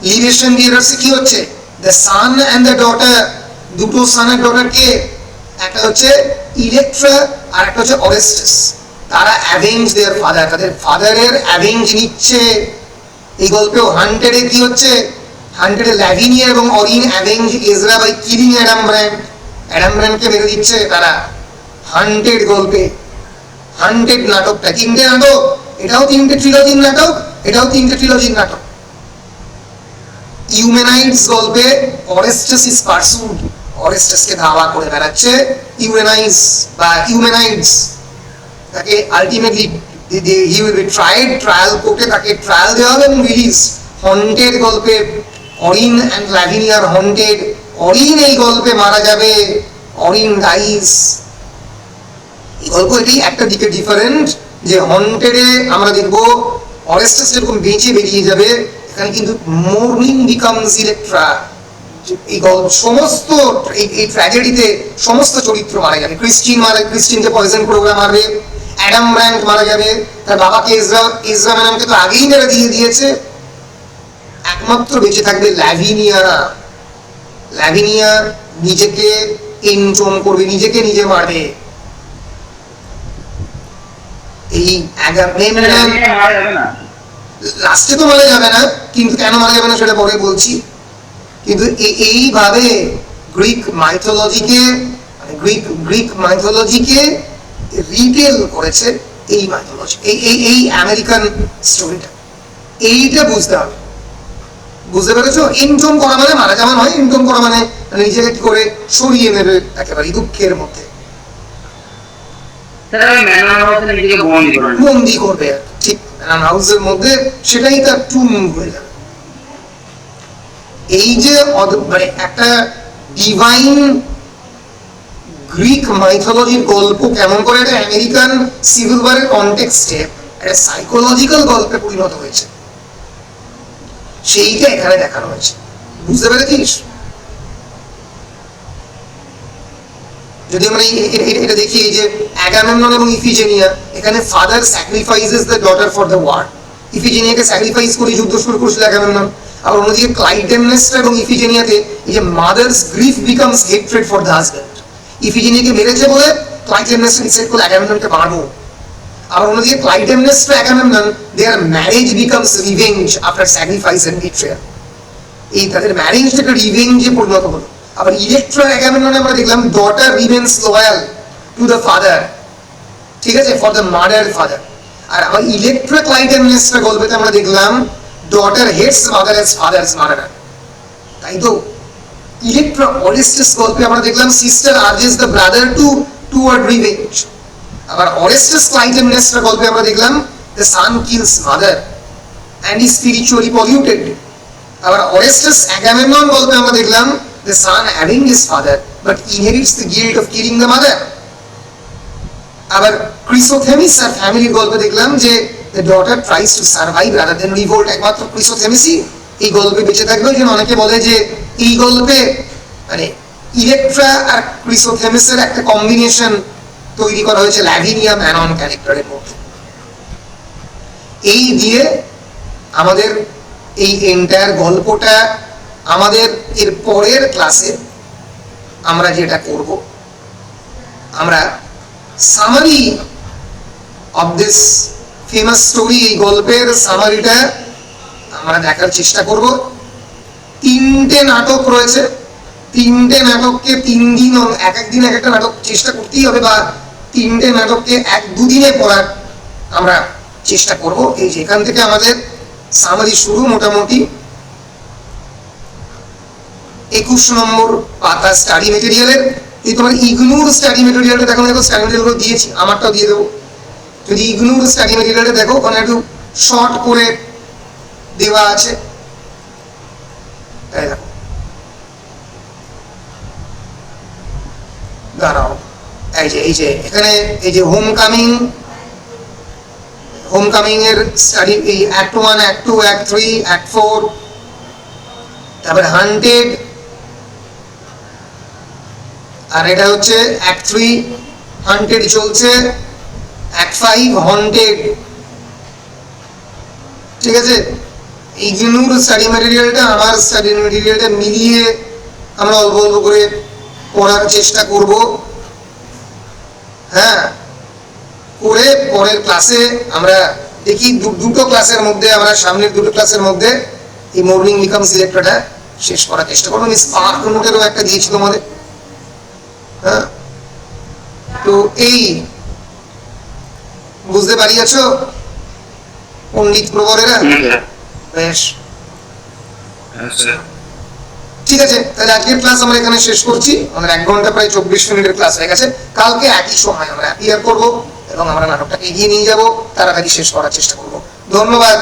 লিবেশন বিয়ারার্সে কি হচ্ছে? The son and the daughter. দুটো সান এন্ড ডটার কে? একটা হচ্ছে ইলেকট্রা আর একটা হচ্ছে অরেস্টাস। তারা অ্যাভেঞ্জ দেয়ার ফাদার, তাদের ফাদারের অ্যাভেঞ্জ নিচ্ছে। এই গল্পেও হান্টেডে কি হচ্ছে? হান্টেডে ল্যাভিনিয়া এবং Orin avenge Ezra by killing Adam Brand. Adam ব্র্যান্ডকে মেরে দিচ্ছে তারা হান্টেড গল্পে। হান্টেড নাটকটা 3টে নাটক, এটাও 3টে ট্রিলজির নাটক, এটাও 3টে ট্রিলজির নাটক। ইউমেনাইটস গল্পে অরেস্টাস ইজ পারসুড, অরেস্টাসকে ধাওয়া করে বেড়াচ্ছে ইউমেনাইটস। তাকে ultimately he will be tried, trial কোর্টে তাকে ট্রায়াল দেওয়া হবে এবং রিলিজ। হন্টেড গল্পে অরিন অ্যান্ড ল্যাভিনিয়ার হন্টেড। অরিন এই গল্পে মারা যাবে, অরিন ডাইস। এই গল্প এটি একটা দিকে ডিফারেন্ট, যে হন্টেডে আমরা দেখবো অরেস্টাস যেরকম বেঁচে বেরিয়ে যাবে, এখানে কিন্তু মর্নিং বিকামস ইলেকট্রা। এই গল্প সমস্ত এই ট্র্যাজেডিতে সমস্ত চরিত্র মারা যাবে। ক্রিস্টিনকে পয়জন প্রোগ্রাম মারবে, অ্যাডাম ব্র্যান্ড মারা যাবে, তার বাবাকে ইজরা ম্যাননকে তো আগেই মেরে দিয়েছে। একমাত্র বেঁচে থাকবে ল্যাভিনিয়া। ল্যাভিনিয়া নিজেকে এনটোম করবে, নিজেকে নিজে মারবে। এই অ্যাগামেমনন লাস্টে তো মারা যাবে না, কিন্তু কেন মারা যাবে না সেটা পরে বলছি। কিন্তু এইভাবে গ্রিক মাইথোলজিকে রিটেল করেছে এই মাইথোলজি, এই আমেরিকান স্টোরিটা। এইটা বুঝতে হবে, বুঝতে পেরেছো? এনটোম করা মানে মারা যাওয়া নয়, এনটোম করা মানে নিজেকে কি করে সরিয়ে নেবে একেবারে দুঃখের মধ্যে, বন্দি করবে। ঠিক ম্যানন হাউসের মধ্যে সেটাই তার টুম হয়ে যাবে। এই যে মানে একটা ডিভাইন গ্রিক মাইথোলজির গল্প কেমন করে একটা আমেরিকান সিভিল ওয়ারের কনটেক্সটে একটা সাইকোলজিক্যাল গল্পে পরিণত হয়েছে, সেইটা এখানে দেখানো হয়েছে। বুঝতে পেরেছিস? যদি আমরা এটা দেখি, এই যে অ্যাগামেমনন এবং ইফিজেনিয়া, এখানে father sacrifices the daughter for the war. ইফিজেনিয়াকে স্যাক্রিফাইস করে যুদ্ধ শুরু করেছিল অ্যাগামেমনন। আর অন্যদিকে ক্লাইটেমনেস্ট্রা এবং ইফিজেনিয়াতে এই যে mother's grief becomes hatred for the husband. ইফিজেনিয়াকে মেরেছে বলে ক্লাইটেমনেস্ট্রা ডিসাইড করলো অ্যাগামেমননকে মারবো। আর অন্যদিকে Clytemnestra Agamemnon, their marriage becomes revenge after sacrifice and betrayal. এই তাদের ম্যারেজটা একটা রিভেঞ্জে পরিণত হলো। আবার ইলেকট্রা অ্যাগামেমননে আমরা দেখলাম daughter remains loyal to the father, ঠিক আছে, ফর দ্য মার্ডার ফাদার। আর আবার ইলেকট্রা ক্লাইটেমনেস্ট্রা গল্পেতে আমরা দেখলাম daughter hates mother as father's murderer, তাই তো? ইলেকট্রা অরেস্টাস গল্পে আমরা দেখলাম sister urges the brother toward revenge. আবার অরেস্টাস ক্লাইটেমনেস্ট্রা গল্পে আমরা দেখলাম the son kills mother and is spiritually polluted. আবার অরেস্টাস অ্যাগামেমনন গল্পে আমরা দেখলাম the son having his father but inherits the guilt of killing the mother. আবার ক্রিসোথেমিস আর ফ্যামিলির গল্পে দেখলাম যে the daughter tries to survive rather than revolt। একমাত্র ক্রিসোথেমিসই এই গল্পে বেঁচে থাকবে। ওই জন্য অনেকে বলে যে এই গল্পে মানে ইলেকট্রা আর ক্রিসোথেমিসের একটা কম্বিনেশন তৈরি করা হয়েছে ল্যাভিনিয়া ম্যানন ক্যারেক্টারের মধ্যে। এই দিয়ে আমাদের এই এন্টায়ার গল্পটা, আমাদের এর পরের ক্লাসে আমরা যেটা করব, আমরা summary of this famous story, এই গল্পের সামারিটা আমরা দেখার চেষ্টা করব। 3টে নাটক রয়েছে, 3টে নাটককে 3 দিন, এক দিন এক একটা নাটক চেষ্টা করতেই হবে, বা 3টে নাটককে 1-2 দিনে পড়ার আমরা চেষ্টা করব। এই যেখান থেকে আমাদের সামারি শুরু, মোটামুটি 21 নম্বর পাতা স্টাডি মেটেরিয়ালের। যদি তোমার ইগনুর স্টাডি মেটেরিয়ালটা দেখো, দেখো স্টাডি মেটেরিয়ালগুলো দিয়েছি, আমারটাও দিয়ে দেবো। যদি ইগনুর স্টাডি মেটেরিয়ালটা দেখো, ওখানে একটু শর্ট করে দেওয়া আছে, তাই দেখো। দাঁড়াও, এই যে এখানে এই যে হোমকামিং এর স্টাডি, এই অ্যাক্ট 1, অ্যাক্ট 2, অ্যাক্ট 3, অ্যাক্ট 4, তারপরে হান্টেড, আর এটা হচ্ছে অ্যাক্ট 3 হান্টেড চলছে, অ্যাক্ট 5 হন্টেড, ঠিক আছে। এই ইগনুর স্টাডি ম্যাটেরিয়ালটা আমার স্টাডি ম্যাটেরিয়ালটা মিলিয়ে আমরা অল্প অল্প করে পড়ার চেষ্টা করব, হ্যাঁ, করে পরের ক্লাসে আমরা দেখি দুটো ক্লাসের মধ্যে, আমরা সামনের দুটো ক্লাসের মধ্যে এই মর্নিং বিকামস ইলেকট্রাটা শেষ করার চেষ্টা করবো। আমি স্পার্ক নোটেরও একটা দিয়েছি তোমাদের, হ্যাঁ। তো এই বুঝতে পারিয়াছ পণ্ডিত প্রবরেরা? বেশ, ঠিক আছে, তাহলে আজকের ক্লাস আমরা এখানে শেষ করছি। আমাদের 1 ঘন্টা প্রায় 24 মিনিটের ক্লাস হয়ে গেছে। কালকে একই সময় আমরা অ্যাপিয়ার করবো এবং আমরা নাটকটাকে এগিয়ে নিয়ে যাবো, তাড়াতাড়ি শেষ করার চেষ্টা করবো। ধন্যবাদ।